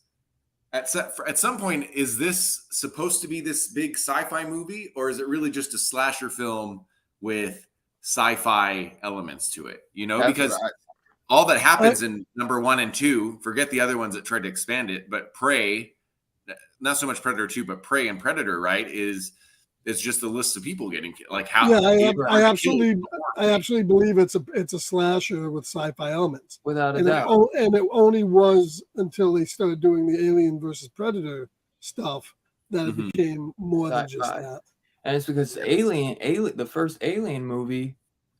At some point, is this supposed to be this big sci-fi movie, or is it really just a slasher film with sci-fi elements to it? Because all that happens in number 1 and 2, forget the other ones that tried to expand it, but Prey, not so much Predator 2, but Prey and Predator, right, is just a list of people getting killed. Like how? Yeah, I absolutely believe it's a slasher with sci-fi elements, without a doubt. And it only was until they started doing the Alien versus Predator stuff that it became more than just that. And it's because the first Alien movie,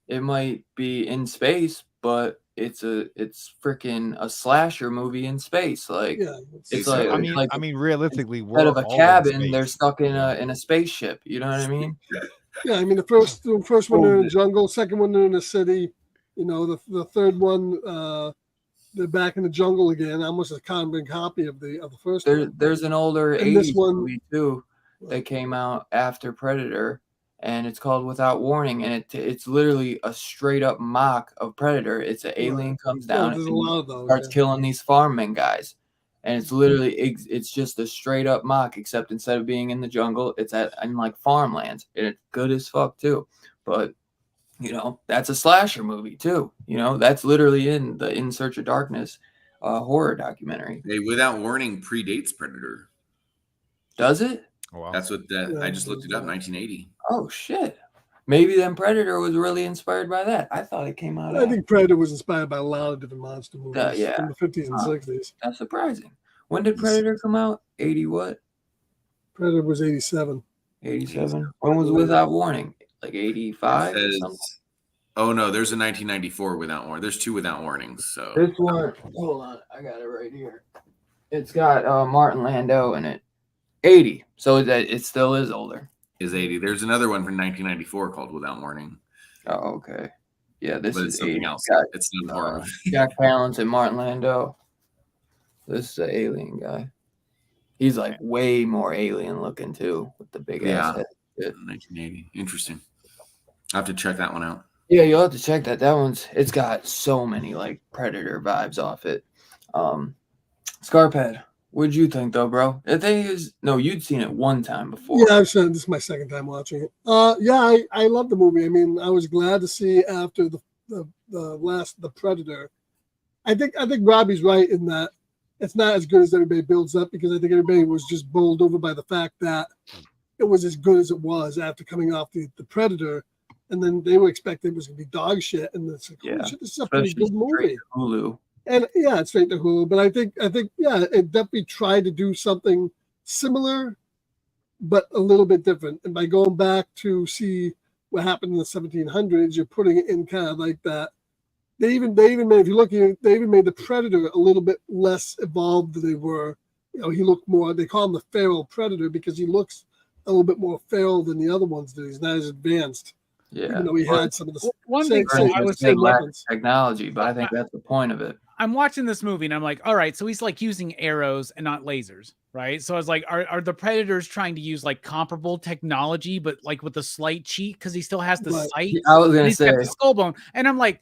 it might be in space, but it's freaking a slasher movie in space. Like, it's like, I mean, realistically, instead of a cabin, they're stuck in a spaceship. You know what I mean? Yeah, I mean, the first one they're in the jungle, second one they're in the city. The third one, they're back in the jungle again. Almost a carbon copy of the first one. There's an older 80s movie too that came out after Predator, and it's called Without Warning, and it's literally a straight up mock of Predator. It's an alien comes down and starts killing these farming guys, and it's literally it's just a straight up mock, except instead of being in the jungle, it's in like farmlands, and it's good as fuck too. But that's a slasher movie too. That's literally in the In Search of Darkness horror documentary. Hey, Without Warning predates Predator. Does it? Oh, wow. That's what I just looked it up. 1980. Oh shit! Maybe then Predator was really inspired by that. I thought it came out. I think Predator was inspired by a lot of different monster movies from the 50s and 60s. That's surprising. When did Predator come out? 80 what? Predator was 87. 87. When was Without Warning? Like 85 or something? Oh no, there's a 1994 Without Warning. There's 2 Without Warnings. So this one, hold on, I got it right here. It's got Martin Landau in it. 80. So it still is older. Is 80. There's another one from 1994 called Without Warning. Oh, okay. Yeah, this is something 80. else. It's not horror. Jack Palance and Martin Landau. This is the alien guy. He's like way more alien looking too, with the big ass head. 1980. Interesting. I have to check that one out. Yeah, you'll have to check that. It's got so many like Predator vibes off it. Scarphead, what'd you think though, bro? The thing is, no, you'd seen it one time before. Yeah, I've seen it. This is my second time watching it. I love the movie. I mean, I was glad to see after the Predator. I think Robbie's right in that it's not as good as everybody builds up, because I think everybody was just bowled over by the fact that it was as good as it was after coming off the Predator. And then they were expecting it was going to be dog shit. And it's like, holy shit, this is a pretty good movie. Hulu. And it's straight to Hulu. But I think, it definitely tried to do something similar, but a little bit different. And by going back to see what happened in the 1700s, you're putting it in kind of like that. They even made, if you're looking, they even made the Predator a little bit less evolved than they were. He looked more, they call him the feral Predator because he looks a little bit more feral than the other ones do. He's not as advanced. Yeah, even though he had some of the one thing I would say technology, but I think that's the point of it. I'm watching this movie and I'm like, all right, so he's like using arrows and not lasers, right? So I was like, are the Predators trying to use like comparable technology, but like with a slight cheat because he still has the sight? I was gonna say the skull bone, and I'm like,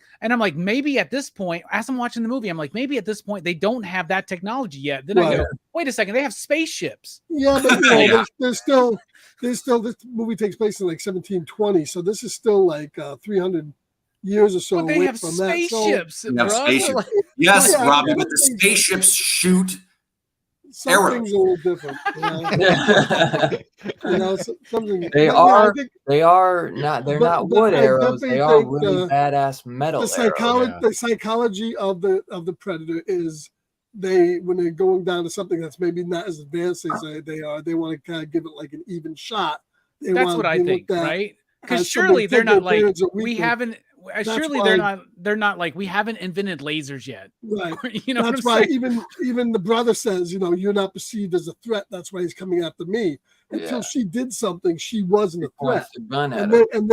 maybe at this point, as I'm watching the movie, I'm like, maybe at this point they don't have that technology yet. Then I go, wait a second, they have spaceships. Yeah, but there's still this movie takes place in like 1720, so this is still like 300 years or so away from spaceships, that. So, spaceships. Yes, Robbie, but the spaceships shoot arrows. Something's a little different. Something. They are not. They're not wood arrows. They are really badass metal arrows. The psychology of the Predator is when they're going down to something that's maybe not as advanced as they are, they want to kind of give it like an even shot. That's what I think, right? Because surely they're not like we haven't. Surely they're not like we haven't invented lasers yet, right? That's why even the brother says, you're not perceived as a threat. That's why he's coming after me. Until she did something, she wasn't a threat. And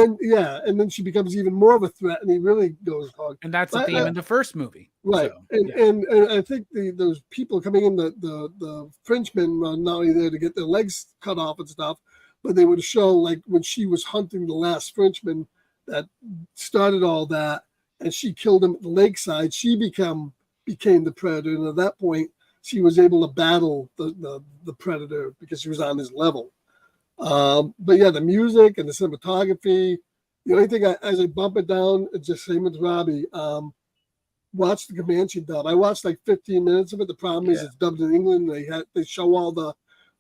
then she becomes even more of a threat, and he really goes hard. And that's the theme in the first movie, right? So, and I think those people coming in, the Frenchmen are not only there to get their legs cut off and stuff, but they would show like when she was hunting the last Frenchman that started all that, and she killed him at the lakeside. She became became the Predator, and at that point, she was able to battle the Predator because she was on his level. But yeah, the music and the cinematography. The only thing as I bump it down, it's just same with Robbie. Watch the Comanche dub. I watched like 15 minutes of it. The problem is it's dubbed in England. They show all the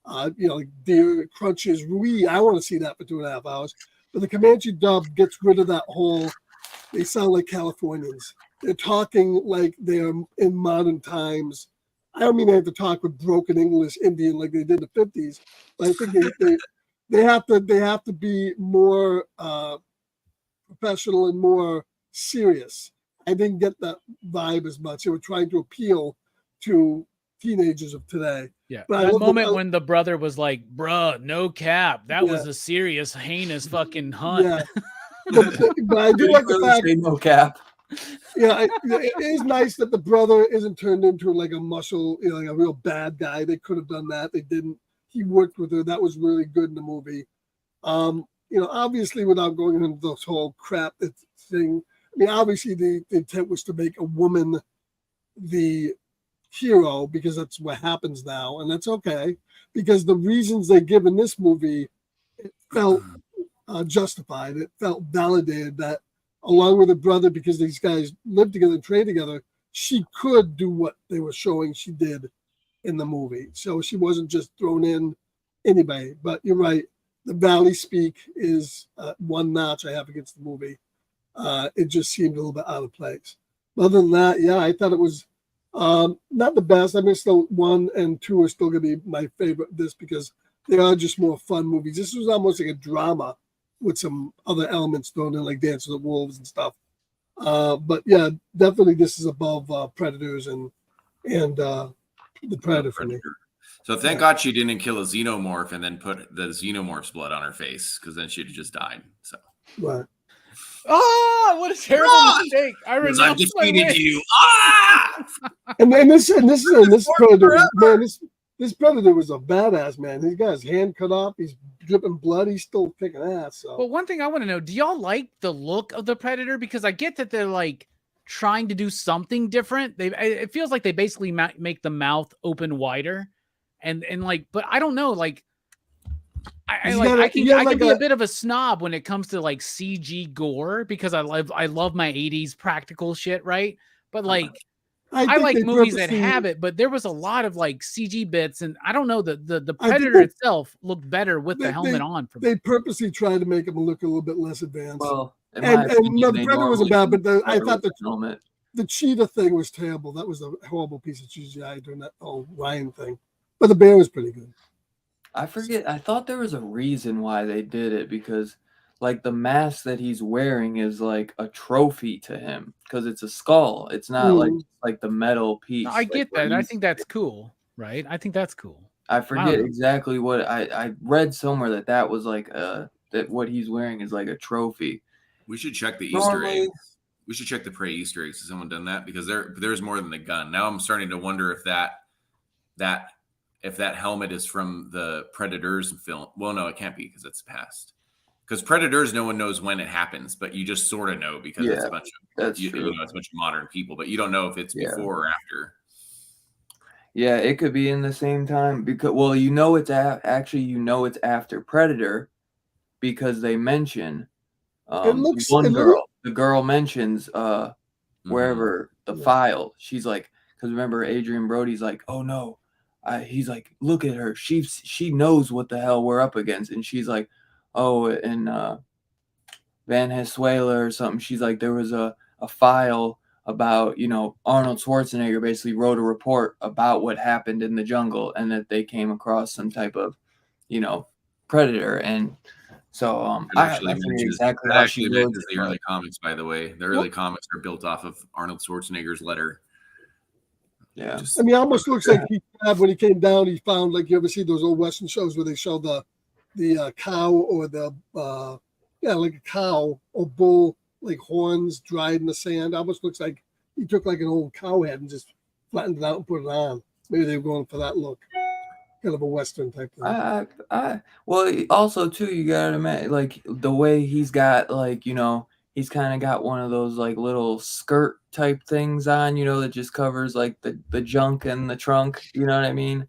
like deer crunches. I want to see that for 2.5 hours. But the Comanche dub gets rid of that whole. They sound like Californians. They're talking like they're in modern times. I don't mean they have to talk with broken English Indian like they did in the 50s, but I think they have to be more professional and more serious. I didn't get that vibe as much. They were trying to appeal to teenagers of today. Yeah, but that moment when the brother was like, "Bruh, no cap, that Yeah. was a serious, heinous fucking hunt." Yeah, but I do like the Really fact. say no cap. Yeah, it is nice that the brother isn't turned into like a muscle, like a real bad guy. They could have done that. They didn't. He worked with her. That was really good in the movie. Obviously, without going into this whole crap thing, I mean, obviously the intent was to make a woman the hero because that's what happens now, and that's okay because the reasons they give in this movie, it felt justified. It felt validated that along with her brother, because these guys lived together and trade together, she could do what they were showing she did in the movie. So she wasn't just thrown in anybody. But you're right. The Valley speak is one notch I have against the movie. It just seemed a little bit out of place. Other than that, yeah, I thought it was not the best. I mean, still 1 and 2 are still going to be my favorite this because they are just more fun movies. This was almost like a drama with some other elements thrown in, like Dance with the Wolves and stuff. But yeah, definitely this is above Predators and the Predator for me. So thank God she didn't kill a xenomorph and then put the xenomorph's blood on her face because then she'd have just died. So. Right. Oh, what a terrible mistake! I Because I've renounced my defeated wish. you. Ah! And this Predator, man, this Predator was a badass, man. He's got his hand cut off. He's dripping blood. He's still kicking ass. So. Well, one thing I want to know: do y'all like the look of the Predator? Because I get that they're like trying to do something different. It feels like they basically make the mouth open wider, and like, but I don't know, like. I can be a bit of a snob when it comes to like CG gore because I love my 80s practical shit, right? But like I like movies that have it, but there was a lot of like CG bits, and I don't know, the Predator itself looked better with the helmet on. For me. They purposely tried to make him look a little bit less advanced. Well, and the Predator wasn't bad, but I thought the cheetah thing was terrible. That was a horrible piece of CGI during that whole Ryan thing. But the bear was pretty good. I forget. I thought there was a reason why they did it because, like, the mask that he's wearing is like a trophy to him because it's a skull. It's not like the metal piece. I get that. I think that's cool, right? I think that's cool. I forget exactly what I read somewhere that was like that what he's wearing is like a trophy. We should check the Easter eggs. We should check the Prey Easter eggs. Has someone done that? Because there's more than the gun. Now I'm starting to wonder if that helmet is from the Predators film. Well, no, it can't be because it's past. Because Predators, no one knows when it happens, but you just sort of know because it's a bunch of it's a bunch of modern people, but you don't know if it's before or after. Yeah, it could be in the same time because it's it's after Predator because they mention the girl mentions wherever the file. She's like, because remember Adrian Brody's like, oh no. He's like, look at her. She knows what the hell we're up against. And she's like, oh, and Van Heswela or something. She's like, there was a file about, Arnold Schwarzenegger basically wrote a report about what happened in the jungle and that they came across some type of, predator. And so I forget exactly how she wrote the early comics, by the way. The early comics are built off of Arnold Schwarzenegger's letter. Yeah, I mean, it almost looks like when he came down, he found, like, you ever see those old Western shows where they show the cow or like a cow or bull, like horns dried in the sand. It almost looks like he took like an old cow head and just flattened it out and put it on. Maybe they were going for that look, kind of a Western type thing. Well, also too, you gotta imagine like the way he's got like he's kind of got one of those like little skirt type things on, you know, that just covers like the junk and the trunk. You know what I mean?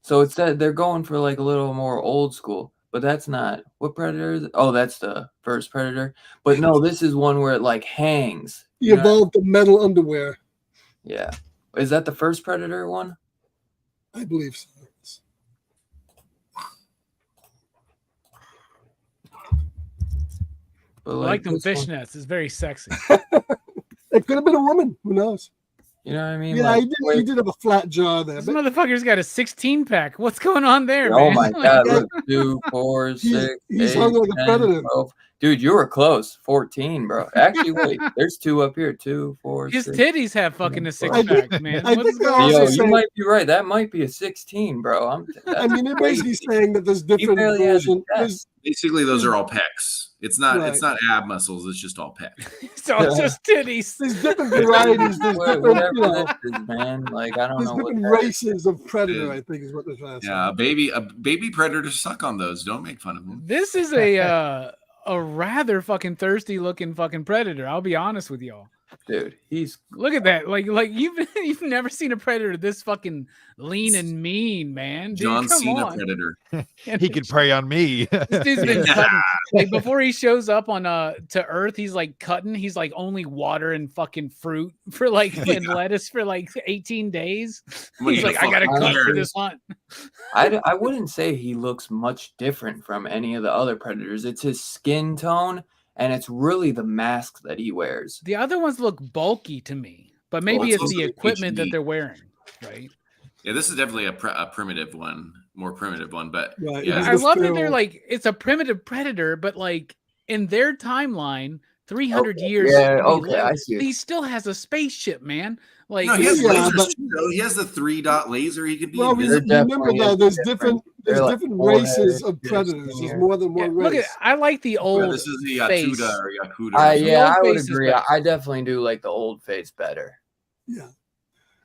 So it's that they're going for like a little more old school. But that's not what Predator is. Oh, that's the first Predator. But no, this is one where it like hangs. He You know? evolved the metal underwear. Yeah. Is that the first Predator one? I believe so. But I like them this one- fishnets. It's very sexy. It could have been a woman. Who knows? You know what I mean? Yeah, Like, he did have a flat jaw there. This But motherfucker's got a 16 pack. What's going on there, oh man? my Like, God! Look, 2, 4, He's- 6, he's 8, hung like a 10, predator. 12. Dude, you were close. 14, bro. Actually, wait. There's 2 up here. 2, 4, His 6. titties have fucking a six I pack, think- man. I What's think they're going Yo, also on? you saying- might be right. That might be a 16, bro. I mean, they're basically saying that there's different barely has a versions. chest. Basically, those are all pecs. It's not Right. it's not ab muscles. It's just all pec. So it's just titties. There's different varieties. There's different, Whatever you know, this is, man. Like, I don't there's know what different that is. races of predator. Yeah. I think is what they're trying to say. Yeah, a baby predator suck on those. Don't make fun of them. This is a rather fucking thirsty looking fucking predator. I'll be honest with y'all. Dude, he's Look at that. Like you've never seen a predator this fucking lean and mean, man. Dude, John come Cena on. predator. And He could prey on me. this dude's been cutting. Like before he shows up on to Earth, he's like cutting. He's like only water and fucking fruit for like and lettuce for like 18 days. I'm gonna He's eat a like, I gotta fucking cut for carrot. this hunt. I wouldn't say he looks much different from any of the other predators. It's his skin tone, and it's really the mask that he wears. The other ones look bulky to me, but maybe it's it's the also equipment that HD. they're wearing, right? Yeah, this is definitely a primitive one, more primitive one. But Right. yeah, It's I just love that still- they're like it's a primitive predator, but like in their timeline, 300 Okay, years. yeah, later, okay, I see. He still has a spaceship, man. Like no, he has Yeah, lasers but- too, though. He has the 3-dot laser. He could be Well, invisible. definitely remember though, is there's different. there's They're like different forehead, races of yeah, predators. There's skinnier. more than yeah, one look at race. I like the Yeah, old this is the face. Yatuda or Yakuda. The Yeah, old I would face is agree. better. I definitely do like the old face better. Yeah.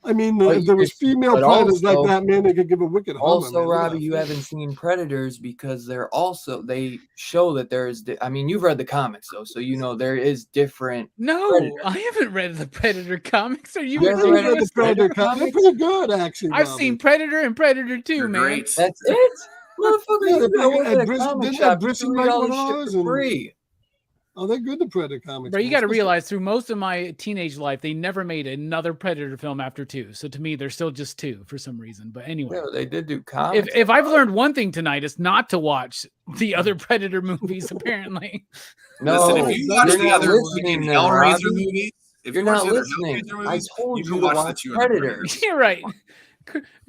I mean, But if there was it's- female but predators also- like that, man, they could give a wicked homer. Also, man. Look at Robbie, that you face. haven't seen Predators because they show that there is. I mean, you've read the comics though, so you know there is different. No, Predator. I haven't read the Predator comics. Are you You I haven't read read the the Predator Predator comics. They're comics? pretty good, actually. I've Robbie. seen Predator and Predator 2, They're man. great. That's it, motherfucker. Yeah, You they go had to the Brisson- comic didn't shop, have you Brisson can read write all one this of shit those for and- free. Oh, they're good, the Predator comics. Bro, you man. got to Especially- realize through most of my teenage life, they never made another Predator film after 2. So to me, they're still just 2 for some reason. But anyway, Yeah, they did do comics. if I've learned one thing tonight, it's not to watch the other Predator movies. Apparently, No, Listen, if you watch you're the not other listening, then, Hellraiser Robbie. movies, if You're you watch not the other listening. Hellraiser I movies, told you you can to watch the watch 200 Predators. you're right.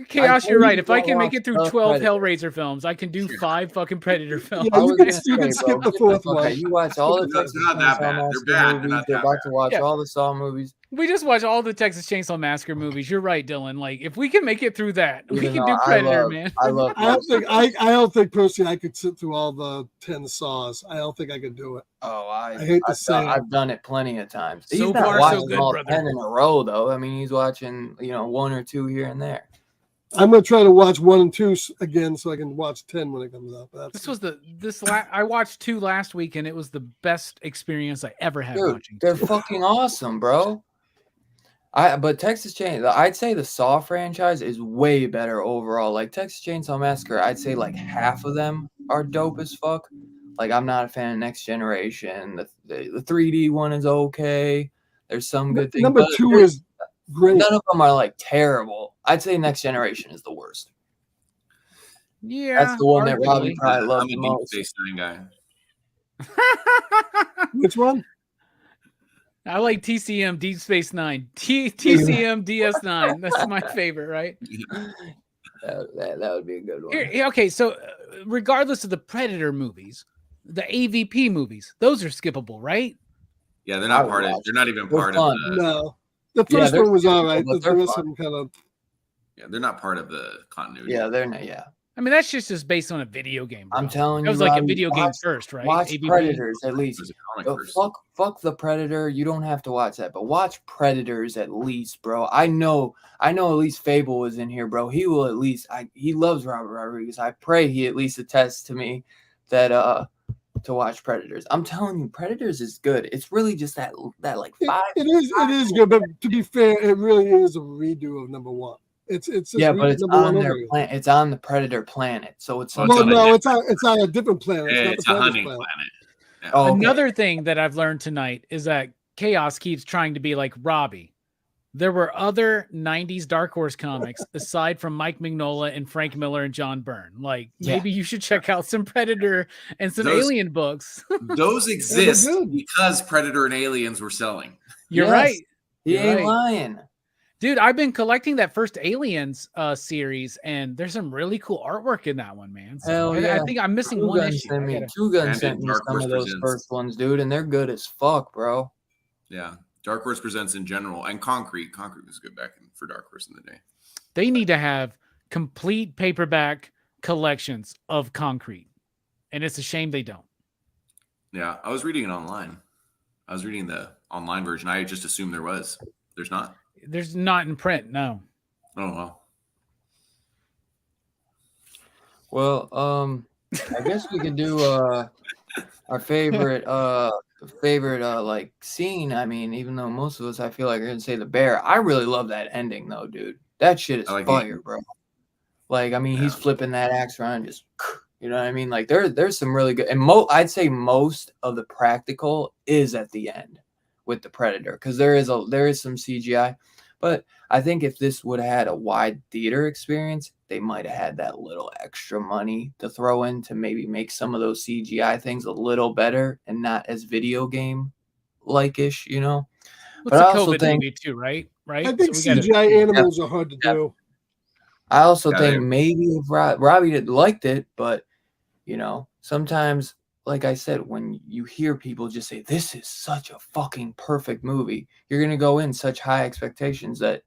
Chaos, you're told right. you If I to can make watch it through the 12 Predator. Hellraiser films, I can do 5 fucking Predator films. Yeah, I you was can- gonna you can say, skip bro, the get fourth fuck one. out. You watch all the They're Texas not that Chainsaw bad. They're Massacre bad. They're movies. not You're that about to watch Yeah. all the Saw movies. We just watch all the Texas Chainsaw Massacre movies. You're right, Dylan. Like, if we can make it through that, we Even can though do Predator, love, man. I love. I don't think personally I could sit through all the 10 Saws. I don't think I could do it. Oh, I hate to say it. I've done it plenty of times. So He's not far, so watching good, all brother. 10 in a row, though. I mean, he's watching, 1 or 2 here and there. I'm gonna try to watch 1 and 2 again so I can watch 10 when it comes out. But This was I watched 2 last week, and it was the best experience I ever had Dude, watching. they're 2. fucking awesome, bro. But Texas Chainsaw, I'd say the Saw franchise is way better overall. Like Texas Chainsaw Massacre, I'd say like half of them are dope as fuck. Like I'm not a fan of Next Generation. The 3D one is okay. There's some good things. number but 2 there's- is great. none of them are like terrible. I'd say Next Generation is the worst. Yeah, That's the one that Robbie arguably. probably I'm loved a the Deep most. Space Nine guy. Which one? I like TCM Deep Space Nine. TCM DS9. That's my favorite, right? That would be a good one. Here, okay, so regardless of the Predator movies, the AVP movies, those are skippable, right? Yeah, they're I not would part of. watch They're not even They're part fun. of the. No. The Yeah, first they're one was all right. but The they're rest fun. of them kind of. Yeah, they're not part of the continuity. Yeah, they're not. Yeah, I mean, that's just based on a video game. Bro. I'm telling That you, was like a Robbie, video game watch- first, right? Watch AVP? Predators at It least. was a comic Oh, first. fuck the Predator. You don't have to watch that, but watch Predators at least, bro. I know at least Fable was in here, bro. He will at least he loves Robert Rodriguez. I pray he at least attests to me that to watch Predators. I'm telling you, Predators is good. It's really just that like 5. It is good, but to be fair, it really is a redo of number 1. It's just But it's number on 1 their over again. planet. It's on the Predator planet, so it's Well, Well, no, it's it's on a different planet. It's not a the hunting Predators planet. Yeah. Oh, okay. Another thing that I've learned tonight is that Chaos keeps trying to be like Robbie. There were other 90s Dark Horse comics aside from Mike Mignola and Frank Miller and John Byrne. Like, maybe you should check out some Predator and some Alien books. Those exist good. because Predator and Aliens were selling. You're Yes. right. He You're ain't right. lying. Dude, I've been collecting that first Aliens series, and there's some really cool artwork in that one, man. So Hell I yeah. think I'm missing Two one Gun issue. sent I me. gotta- Two Gun And sent me Dark some Horse of those Presents. first ones, dude, and they're good as fuck, bro. Yeah. Dark Horse Presents in general, and Concrete. Concrete was good back for Dark Horse in the day. They need to have complete paperback collections of Concrete, and it's a shame they don't. Yeah, I was reading it online. I was reading the online version. I just assumed there was. There's not. There's not in print, no. Oh well. Well, I guess we could do our favorite like scene. I mean, even though most of us I feel like are gonna say the bear. I really love that ending though, dude. That shit is I like fire, bro. Like, I mean, he's Yeah. flipping that axe around and just, you know what I mean? Like there's some really good, and I'd say most of the practical is at the end with the Predator, because there is some CGI. But I think if this would have had a wide theater experience, they might have had that little extra money to throw in to maybe make some of those CGI things a little better and not as video game like-ish, you know? What's But a I also COVID think- movie too, right? Right. I think So we gotta- CGI animals are hard to do. I also Yeah, think they- maybe if Robbie liked it, but you know, sometimes, like I said, when you hear people just say this is such a fucking perfect movie, you're gonna go in such high expectations that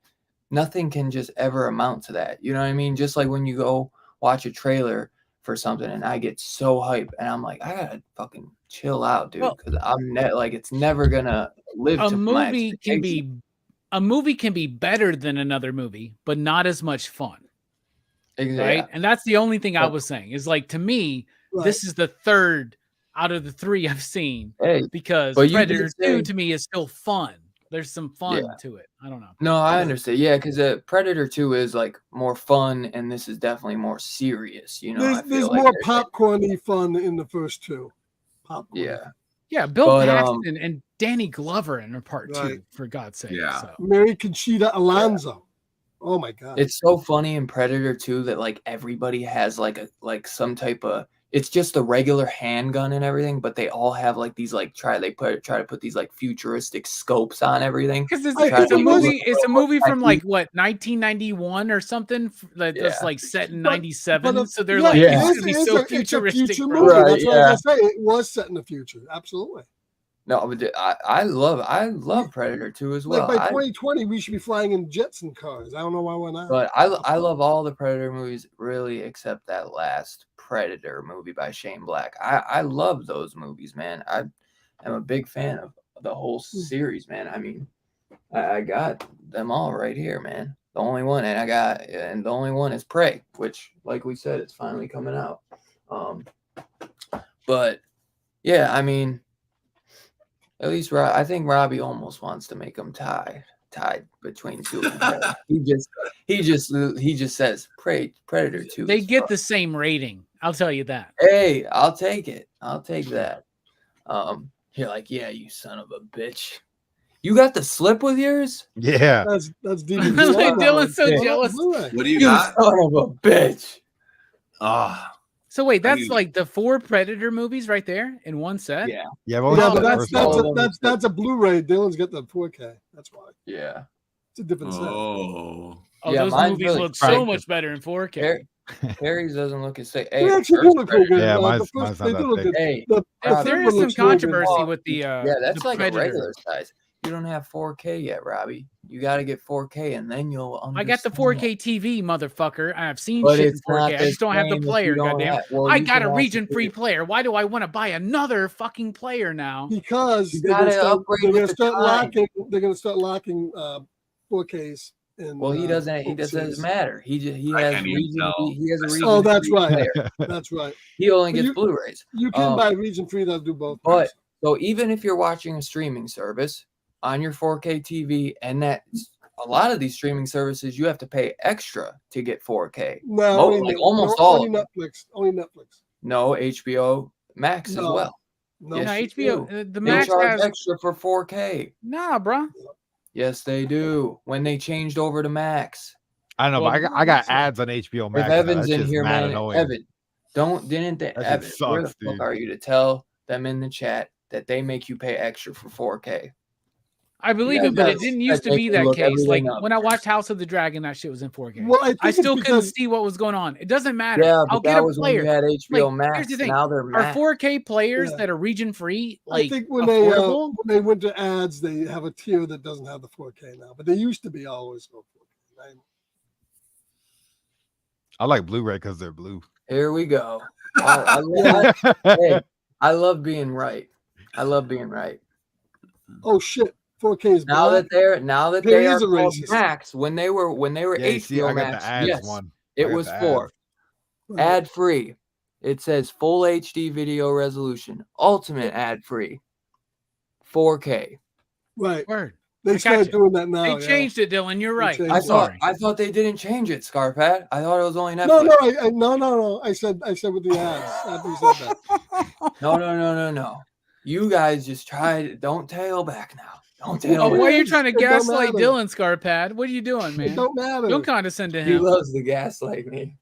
nothing can just ever amount to that. You know what I mean? Just like when you go watch a trailer for something and I get so hyped and I'm like, I gotta fucking chill out, dude, Well- because like it's never gonna live a to my movie can expectations. be better than another movie, but not as much fun. Exactly. Right. And that's the only thing I But- was saying is, like, to me, Right. this is the third out of the 3 I've seen, Hey, because but you did Predator say- 2 to me is still fun. There's some fun Yeah. to it. I don't know. no, I Yeah. understand. Yeah, because Predator 2 is like more fun, and this is definitely more serious. You know, I There's feel like more there's- popcorny fun in the first 2. Popcorn. Yeah, Yeah, Bill But, Paxton and Danny Glover in part 2, Right. for God's sake. Yeah. So. Mary Conchita Alonso. Oh my god. it's so funny in Predator 2 that like everybody has like some type of. It's just a regular handgun and everything, but they all have like these like try to put these like futuristic scopes on everything. Because it's, I it's a think it was- movie. It's a movie from I like think- what 1991 or something that's Yeah. like set in But- 97. But so they're yeah, like, Yeah. it's gonna be so it's a futuristic. future bro. movie. Right, That's what I yeah. was gonna say. It was set in the future. Absolutely. No, but I love Predator 2 as well. Like by I- 2020, we should be flying in jets and cars. I don't know why we're not. But I love all the Predator movies, really, except that last Predator movie by Shane Black. I love those movies, man. I am a big fan of the whole series, man. I mean, I got them all right here, man. The only one is Prey, which, like we said, it's finally coming out. But yeah, I mean, at least I think Robbie almost wants to make them tied between two of them. he just says Predator 2. They is get fuck- the same rating. I'll tell you that. Hey, I'll take it. I'll take that. You're like, yeah, you son of a bitch. You got the slip with yours? Yeah. That's DVD. Like, Dylan's so Yeah. jealous. Blu-ray. What do you You got? son of a bitch. Ah, So wait, that's mean- like the 4 Predator movies right there in one set. Yeah, Yeah, what was Yeah, the but that's first that's one? a, that's a Blu-ray. Dylan's got the 4K. That's why. yeah. It's a different set. oh, Oh, Yeah, those mine's movies really look so frank. much better in 4K. Harry's doesn't look as safe. They Hey, actually do first look pretty good. Yeah, The mine's first- not they that do look big. good. Hey, The Robbie, There third is one some looks really good. controversy with the yeah, that's the like Predator. a regular size. You don't have 4K yet, Robbie. You got to get 4K, and then you'll understand. I got the 4K TV, motherfucker. I've seen But shit in it's not 4K. I the just don't have the same if you player, don't goddamn. have- well, I you got can a also region-free do- player. Why do I want to buy another fucking player now? Because You they're gonna gotta start, upgrade they're with gonna the start time. locking. They're gonna start locking 4Ks Well, he doesn't. He doesn't matter. He I has can't even region. tell. He has a region. Oh, that's free right. player. That's right. He only But gets you- Blu-rays. You can buy region free that'll do both. But so even if you're watching a streaming service on your 4K TV, and that a lot of these streaming services you have to pay extra to get 4K. no, almost all only of them. Netflix. Only Netflix. No, HBO Max as No. well. No, Yes, No, you HBO, do. the They Max charge has extra for 4K. nah, bro. Yes, they do. When they changed over to Max. I don't know, Well, but I got ads on HBO Max. If now. Evan's That's in just here, mad man, annoying. Evan, didn't they, That shit Evan, where the sucks, fuck dude. are you to tell them in the chat that they make you pay extra for 4K? I believe Yeah, it, but it that's- didn't used to that be makes me that look case. Like everything up, when I man. watched House of the Dragon, that shit was in 4K. Well, I think I it's still couldn't because see what was going on. It doesn't matter. Yeah, I'll but get that a was when you player. had HBO Like, Max. here's the thing. Now they're Are Max. 4K players Yeah. that are region free I like think when affordable? they went to ads, they have a tier that doesn't have the 4K now, but they used to be always go 4K. I like Blu-ray because they're blue. Here we go. Hey, I love being right. I love being right. Oh shit, 4K is Now black. that they There are is a called racist. Max, when they were Yeah, you see, HBO I got Max, the ads yes, one. it I got was the for ads. ad free. It says full HD video resolution, ultimate ad free, 4K. Right. Word. They I got started you. doing that now. They yeah. changed it, Dylan. You're right. changed I'm I it. thought sorry. they didn't change it, Scarpad. I thought it was only Netflix. No. I said with the ads. After you said that. No. You guys just tried. Don't tail back now. Don't tail Oh, back. why are you trying to It don't Gaslight matter. Dylan, Scarpad? What are you doing, It man? don't matter. Don't condescend to He him. loves the gaslight me.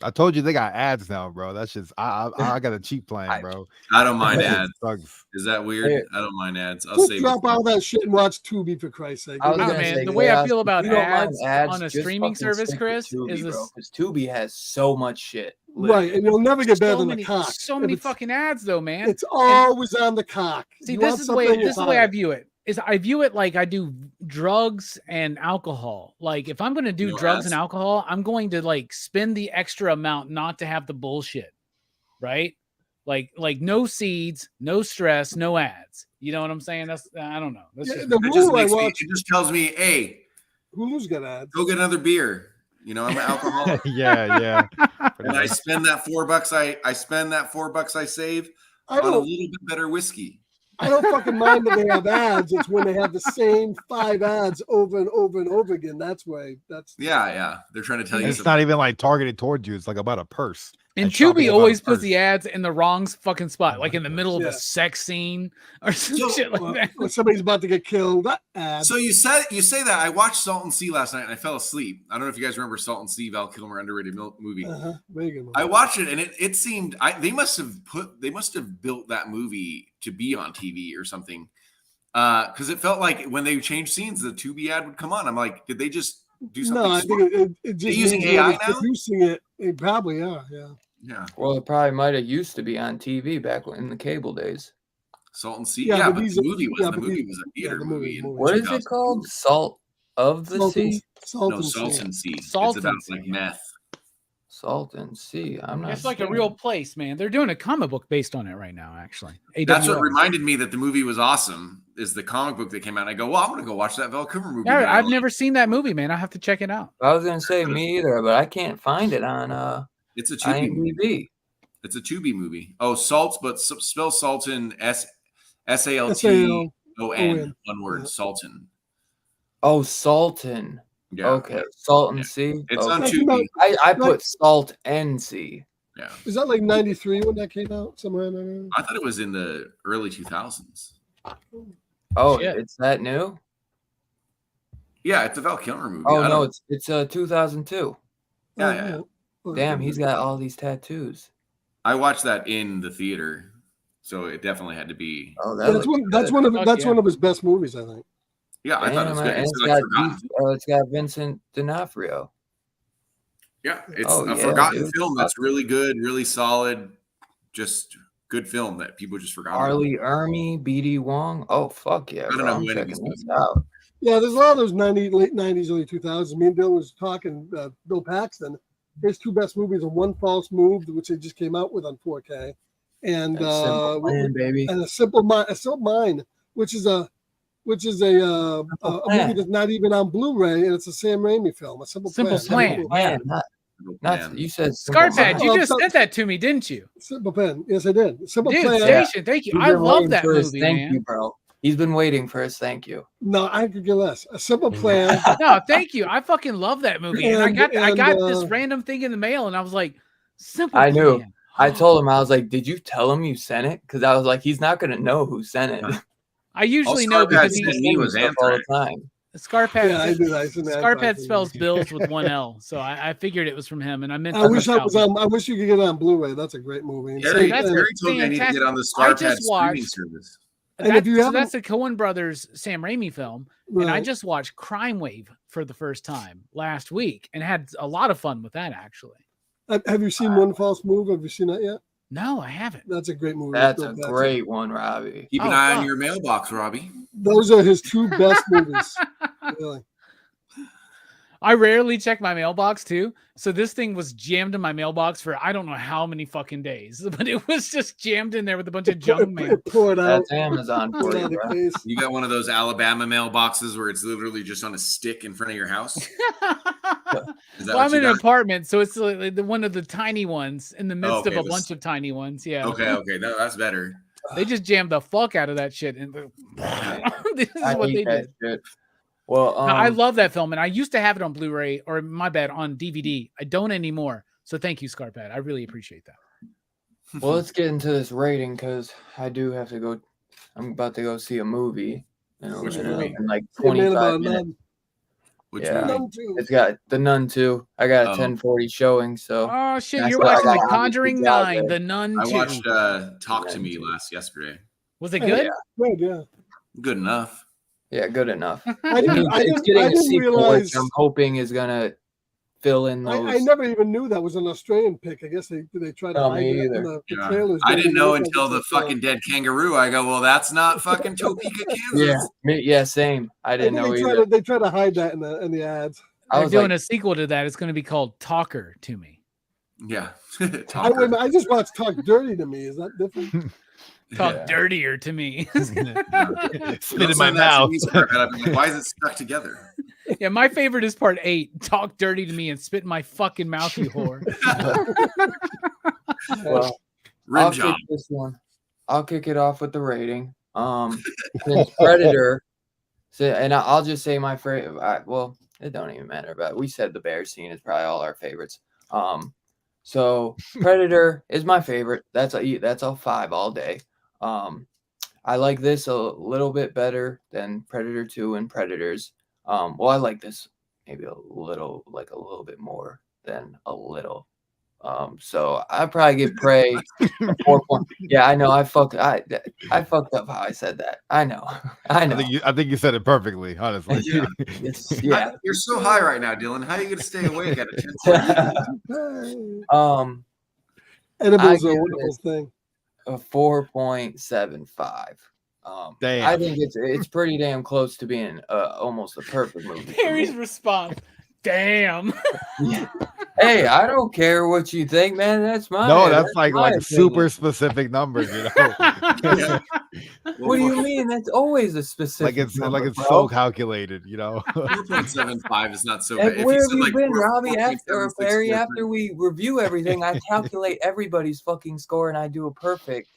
I told you they got ads now, bro. That's just I got a cheap plan, bro. I don't mind That shit ads. sucks. Is that weird? Hey. I don't mind ads. I'll Just save drop it. all that shit and watch Tubi for Christ's sake. I was Nah, gonna man, say, the way I Chaos, feel if about you don't mind ads on a just streaming fucking service, stick with Chris, Tubi, is bro, this because Tubi has so much shit. Right, and you'll never get better so than many, the cock. so If many it's- fucking ads though, man. It's always on the cock. See, You this want is the way something, this it's is the way on I it. view it. Is I view it like I do drugs and alcohol. Like if I'm going to do No drugs ads? and alcohol, I'm going to like spend the extra amount not to have the bullshit, right? Like no seeds, no stress, no ads. You know what I'm saying? That's I don't know. That's Yeah, just the It just Hulu I makes me. watch, It just tells me, hey, Hulu's got ads. go get another beer. You know, I'm an alcoholic. yeah. And I spend that $4. I spend that $4 I save I on a don't, little bit better whiskey. I don't fucking mind that they have ads. It's when they have the same 5 ads over and over and over again. That's why. That's Yeah. They're trying to tell you It's something. not even like targeted towards you. It's like about a purse. and Like shopping Tubi about a always puts purse. the ads in the wrong fucking spot, like in the middle of Yeah. a sex scene or some So- shit like Or- that. or somebody's about to get killed. That ad. So you say that I watched Salt and Sea last night and I fell asleep. I don't know if you guys remember Salt and Sea, Val Kilmer underrated movie. Very good one. I watched it and it seemed they must have built that movie to be on TV or something. Because it felt like when they changed scenes, the Tubi ad would come on. I'm like, did they just do something? No, I smart? think it just using means AI whoever's now? producing it. It probably are. Yeah. Yeah, Well, it probably might have used to be on TV back in the cable days. Salt and Sea. Yeah, Yeah, but but these the are- movie was yeah, the but movie these- was a yeah, theater the movie. movie- in movie. What is it 2000. called? Salt of the Sea? Salt No, and Salt Sea. and Sea. Salt It's about and Sea, like yeah. meth. Salt and Sea. I'm not. It's like a seeing real it. place, man. They're doing a comic book based on it right now, actually. That's what AWS. reminded me that the movie was awesome. Is the comic book that came out? And I go, well, I'm gonna go watch that Val Kilmer movie. Yeah, that I I've like. never seen that movie, man. I have to check it out. I was gonna say me either, but I can't find it on It's a Tubi movie. IMDb. It's a Tubi movie. Oh, Salts, but spell Salton SALTON, SALTON. one word, Yeah. Salton. Oh, Salton. Yeah. Okay, Salt and Yeah. Sea. It's Okay. on Talking Tubi. about- I put Salt and Sea. Yeah. Is that like 93 when that came out? Somewhere in there? I thought it was in the early 2000s. Oh, Shit. it's that new? Yeah, it's a Val Kilmer movie. Oh I no, don't- it's 2002. Yeah. Oh, Damn, he's got all these tattoos. I watched that in the theater, so it definitely had to be. Oh, Yeah, that that's looks one. That's good. one of Fuck that's yeah. one of his best movies, I think. Yeah, I thought it was Damn, good. and It's it's like got forgotten. it's got Vincent D'Onofrio. Yeah, it's Oh, a yeah, forgotten dude. film that's really good, really solid, just good film that people just forgot. about. Arlie Ermy, BD Wong. Oh fuck yeah, I don't bro. know I'm who any of checking these this out. Yeah, there's a lot of those late 90s, early 2000s. Me and Bill was talking. Bill Paxton. His two best movies are One False Move, which they just came out with on 4K, and That's Simple Plan, baby. and a Simple Mind, which is a which is a movie that's not even on Blu-ray, and it's a Sam Raimi film, A Simple Plan. Plan. Yeah, not you said Simple Scarpad, Plan. you just said that to me, didn't you? Simple Plan. Yes, I did. Simple Dude, Plan. Station, thank you. He's I been love waiting that for his movie, thank man. you, bro. He's been waiting for his thank you. No, I could get less. A Simple Plan. No, thank you. I fucking love that movie. And I got this And, random thing in the mail, and I was like, Simple I knew. Plan. I told him, I was like, did you tell him you sent it? Because I was like, he's not gonna know who sent it. I usually All know because Scarpad he sent me was all the Anthrax. time. Scarpad. Yeah, I do. I sent that. Scarpad spells bills with one L, so I figured it was from him, and I meant. I wish I was on. I wish you could get it on Blu-ray. That's a great movie. Harry, that's Harry told me I need to fantastic. get on the I Scarpad just streaming watched- service. And if you so haven't- that's the Coen Brothers Sam Raimi film, and I Right. just watched Crime Wave for the first time last week, and had a lot of fun with that. Actually, Have you seen One False Move? Have you seen that yet? no, I haven't. That's a great movie. That's Bill a Paxton. great one, Robbie. Keep an Oh, eye on fuck. your mailbox, Robbie. Those are his two best movies. Really. I rarely check my mailbox too. So this thing was jammed in my mailbox for I don't know how many fucking days, but it was just jammed in there with a bunch of junk mail. Pour it out. That's Amazon Pour for it you, out the bro. case. You got one of those Alabama mailboxes where it's literally just on a stick in front of your house? Is that Well, what I'm you in an got? apartment, so it's like one of the tiny ones in the midst Okay, of a this- bunch of tiny ones. Yeah. Okay, that's better. They just jammed the fuck out of that shit, and this is I what hate they that did. shit. Well, Now, I love that film, and I used to have it on Blu-ray, or my bad, on DVD. I don't anymore. So thank you, Scarpad. I really appreciate that. well, let's get into this rating because I do have to go. I'm about to go see a movie Which in movie? like Hey, man, 25 about minutes. Nun. Which Yeah. movie? Nun too. It's got The Nun 2. I got a Oh. 10:40 showing, so Oh shit! That's You're what I watching got. The Obviously, Conjuring it's out 9, there. The Nun I 2. watched Talk to Me yesterday. Was it Hey, good? Good, yeah. Good enough. yeah, good enough. I It didn't, means I it's didn't, getting I a didn't sequel, realize. which I'm hoping is gonna fill in those. I never even knew that was an Australian pick. I guess they tried to No, hide me that in either. the Yeah. trailers. I They didn't know look like until it's the a film. fucking dead kangaroo. I go, well, that's not fucking Topeka, Kansas. Yeah, same. I I didn't think know they either. try to hide that in the ads. I They're was doing like, a sequel to that. It's going to be called Talker to Me. Yeah. I Talker. I just watched Talk Dirty to Me. Is that different? Talk Yeah. dirtier to me. Spit in Don't my send that to mouth. me, Scarpad. I'd be like, why is it stuck together? Yeah, my favorite is part 8. Talk dirty to me and spit in my fucking mouth, you whore. well, Rim I'll job. kick this one. I'll kick it off with the rating. Since Predator, and I'll just say my favorite. Well, it don't even matter, but we said the bear scene is probably all our favorites. So Predator is my favorite. That's a 5 all day. I like this a little bit better than Predator 2 and Predators. Well, I like this maybe a little bit more than a little. So I probably give Prey a 4 point. Yeah, I know. I fucked up how I said that. I know. I know. I think you said it perfectly, honestly. Yeah. Yeah. You're so high right now, Dylan. How are you going to stay awake at a 10? Edibles I are a give wonderful this- thing. A 4.75. Damn. I think it's pretty damn close to being almost a perfect movie. for Harry's me. response. Damn. Hey, I don't care what you think, man. That's my No, that's like my super opinion. specific numbers, you know. Yeah. What do you mean? That's always a specific. like it's number, so bro. calculated, you know. 4.75 is not so And bad. If where you have said, you like, been, 4, Robbie? After 4.76, Barry, after we review everything, I calculate everybody's fucking score and I do a perfect,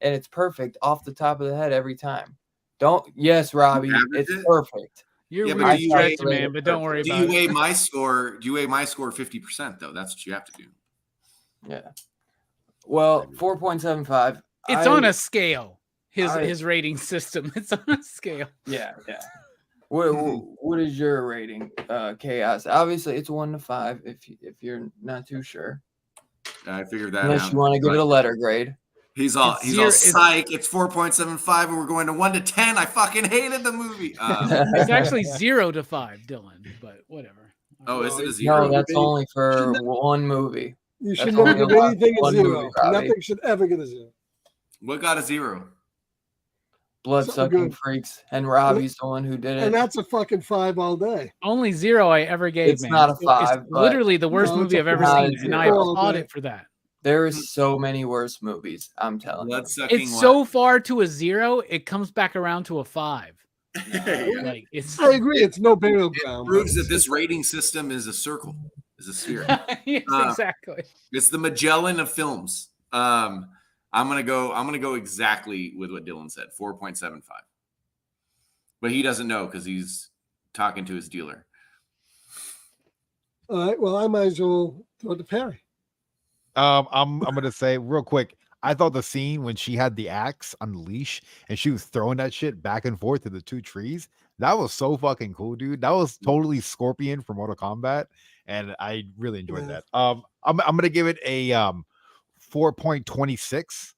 and it's perfect off the top of the head every time. Yes, Robbie, average it's it? perfect. You're Yeah, but really do you stretching, weigh- man, but don't worry Do about you weigh it. my score? Do you weigh my score 50% though? That's what you have to do. Yeah. Well, 4.75. It's on a scale. His I- his rating system. It's on a scale. Yeah, yeah. What is your rating, Chaos? Obviously, it's 1 to 5. If you're not too sure, I figured that unless out. you want to give it a letter grade. He's all It's he's zero- all it's- psych. It's 4.75, and we're going to 1 to 10. I fucking hated the movie. It's actually 0 to 5, Dylan, but whatever. Oh, is it a 0? No, that's only for one movie. You should That's never only give allowed anything a one 0. movie, Robbie. Nothing should ever get a 0. What got a 0? Blood Something sucking good. freaks, and Robbie's the one who did And it. that's a fucking 5 all day. Only 0 I ever gave, It's man. not a It's 5, but- literally the worst No, it's movie a I've ever 5. seen, and I Well, applaud okay. it for that. There is so many worse movies. I'm telling you. Blood sucking. It's so far to a 0, it comes back around to a 5. Like it's I agree. It's no burial ground. Proves that this rating system is a circle, is a sphere. yes, exactly. It's the Magellan of films. I'm gonna go exactly with what Dylan said, 4.75. But he doesn't know because he's talking to his dealer. All right. Well, I might as well throw it to Perry. I'm gonna say real quick. I thought the scene when she had the axe on the leash and she was throwing that shit back and forth to the two trees, that was so fucking cool, dude. That was totally Scorpion from Mortal Kombat, and I really enjoyed that. I'm gonna give it a 4.26.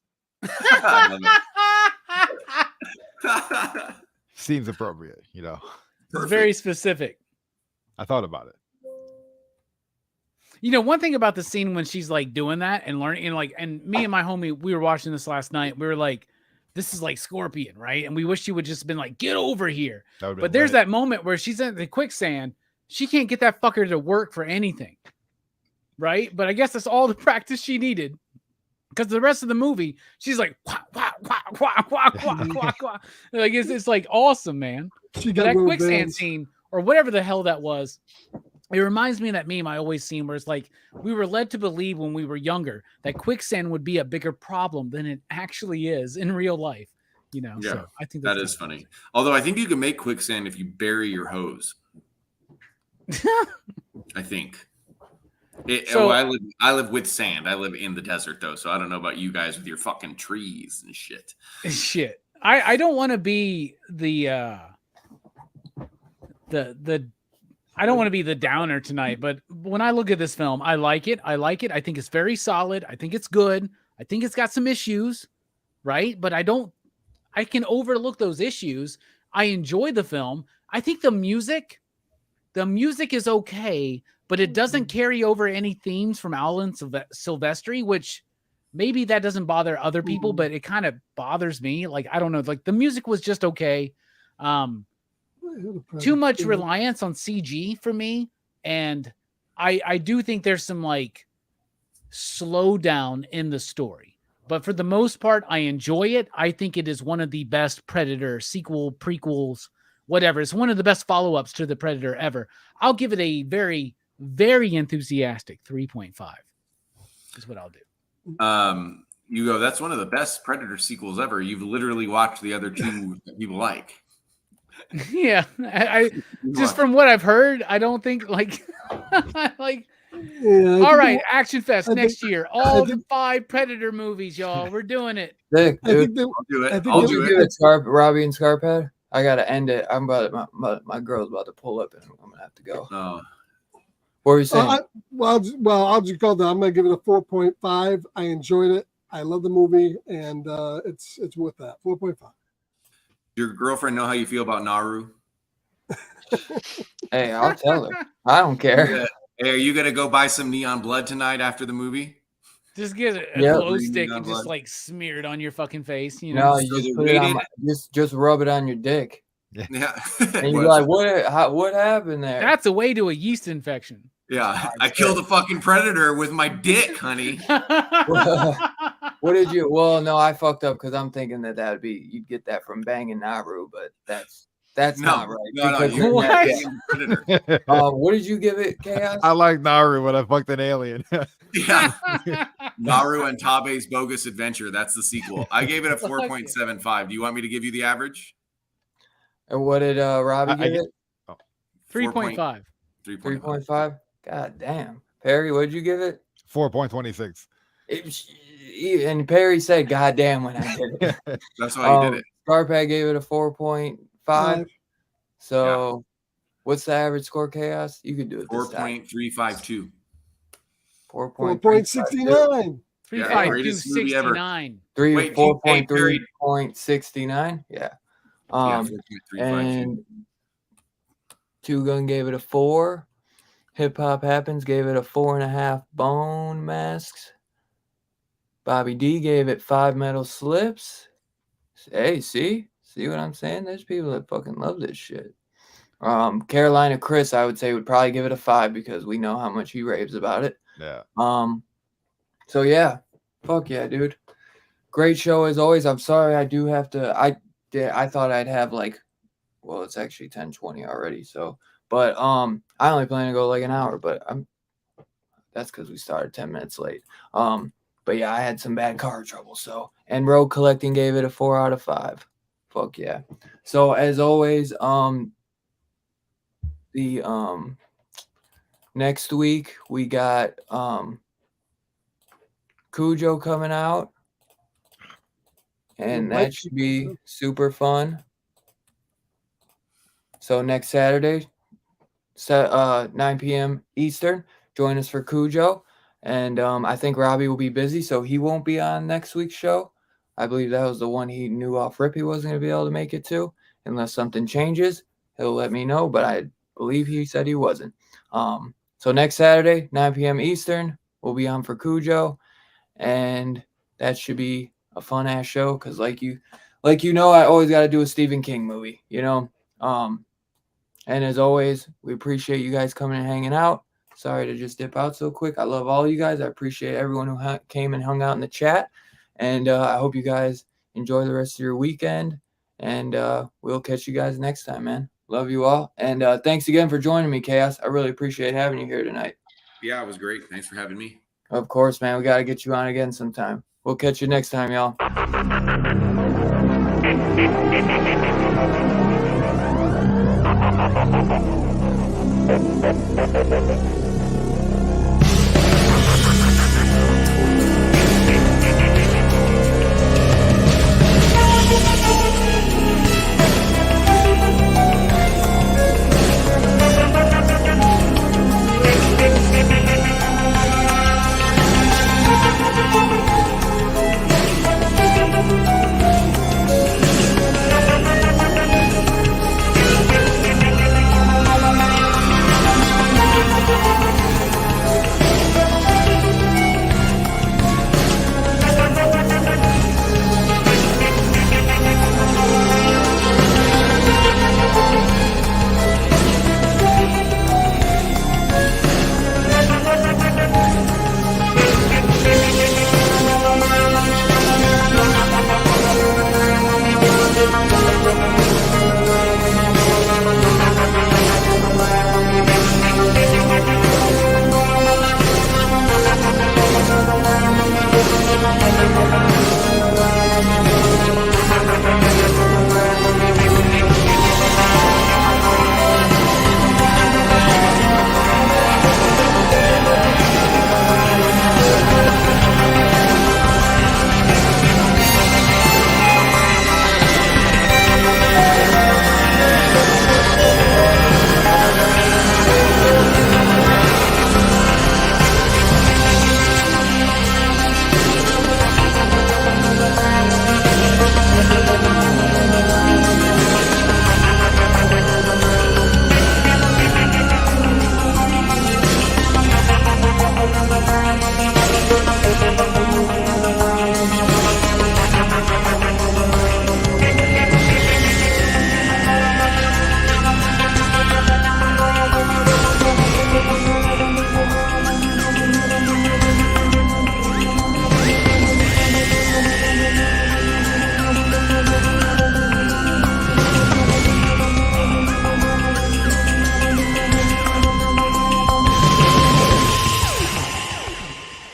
Seems appropriate, you know. It's very specific. I thought about it. You know, one thing about the scene when she's like doing that and learning, and like, and me and my homie, we were watching this last night. We were like, this is like Scorpion, right? And we wish she would just been like, get over here. But there's that moment where she's in the quicksand. She can't get that fucker to work for anything, right? But I guess that's all the practice she needed. Because the rest of the movie, she's like, wah, wah, wah, wah, wah, wah, wah, wah. Like it's like awesome, man. She got That little quicksand bands. scene or whatever the hell that was. It reminds me of that meme I always seen where it's like we were led to believe when we were younger that quicksand would be a bigger problem than it actually is in real life. You know, Yeah, so I think that is funny. Although I think you can make quicksand if you bury your hose. I think. So- I live with sand. I live in the desert though, so I don't know about you guys with your fucking trees and shit. Shit. I don't want to be the I don't want to be the downer tonight, but when I look at this film, I like it. I think it's very solid. I think it's good. I think it's got some issues, right? But I can overlook those issues. I enjoy the film. I think the music is okay, but it doesn't carry over any themes from Alan Silvestri, which maybe that doesn't bother other people, but it kind of bothers me. Like, I don't know, like the music was just okay. Too much reliance on CG for me. And I do think there's some like slowdown in the story, but for the most part, I enjoy it. I think it is one of the best Predator prequels, whatever. It's one of the best follow-ups to the Predator ever. I'll give it a very, very enthusiastic 3.5 is what I'll do. You go, that's one of the best Predator sequels ever. You've literally watched the other two that people like. Yeah, I just from what I've heard, I don't think like like. Yeah, All right, Action Fest next year. All the 5 Predator movies, y'all. We're doing it. Sick, I dude. think that, I'll do it. I think I'll that do Did it. you give it Robbie and Scarphead? I gotta end it. I'm about my girl's about to pull up and I'm gonna have to go. Oh. What were you saying? I'll just go there. I'm gonna give it a 4.5. I enjoyed it. I love the movie, and it's worth that 4.5. Your girlfriend know how you feel about Naru? Hey, I'll tell her. I don't care. Hey, are you gonna go buy some Neon Blood tonight after the movie? Just get a Yep. glow stick Neon and just blood. like smear it on your fucking face. You know, No, you just put it on. Just rub it on your dick, Yeah. and you're like, what happened there? that's a way to a yeast infection. Yeah. I killed a fucking predator with my dick, honey. What did you? Well, no, I fucked up because I'm thinking that would be you'd get that from banging Naru, but that's not right. No, because you you're What? not- fucking predator. what did you give it, Chaos? I like Naru when I fucked an alien. Yeah. Naru and Tabe's Bogus Adventure. That's the sequel. I gave it a 4.75. Do you want me to give you the average? And what did Robbie I give get- it? 3.5. 3.5. 3.5. God damn, Perry, what did you give it? 4.26. And Perry said, "God damn," when I did it. That's why you did it. Scarpad gave it a 4.5. So, what's the average score, Chaos? You could do it. 4.352. 4.69. Yeah, greatest movie ever. 3.5. 3 Wait, to hey, Perry. 4.69. Yeah. Yeah, 4.352. And Two Gun gave it a 4. Hip Hop Happens gave it a 4.5 bone masks. Bobby D gave it 5 metal slips. Hey, see what I'm saying? There's people that fucking love this shit. Carolina Chris, I would say, would probably give it a 5 because we know how much he raves about it. Yeah. So yeah, fuck yeah, dude. Great show as always. I'm sorry I do have to. I thought I'd have like well, it's actually 10:20 already. So, but I only plan to go like an hour, but that's because we started 10 minutes late. But yeah, I had some bad car trouble. So, and road collecting gave it a 4 out of 5. Fuck yeah. So as always, the next week we got Cujo coming out, and that should be super fun. So next Saturday, 9 p.m. Eastern, join us for Cujo. And I think Robbie will be busy, so he won't be on next week's show. I believe that was the one he knew off rip he wasn't going to be able to make it to. Unless something changes, he'll let me know, but I believe he said he wasn't. So next Saturday, 9 p.m. Eastern, we'll be on for Cujo. And that should be a fun-ass show because like you know, I always got to do a Stephen King movie, you know? And as always, we appreciate you guys coming and hanging out. Sorry to just dip out so quick. I love all you guys. I appreciate everyone who came and hung out in the chat. And I hope you guys enjoy the rest of your weekend. And we'll catch you guys next time, man. Love you all. And thanks again for joining me, Chaos. I really appreciate having you here tonight. Yeah, it was great. Thanks for having me. Of course, man. We got to get you on again sometime. We'll catch you next time, y'all.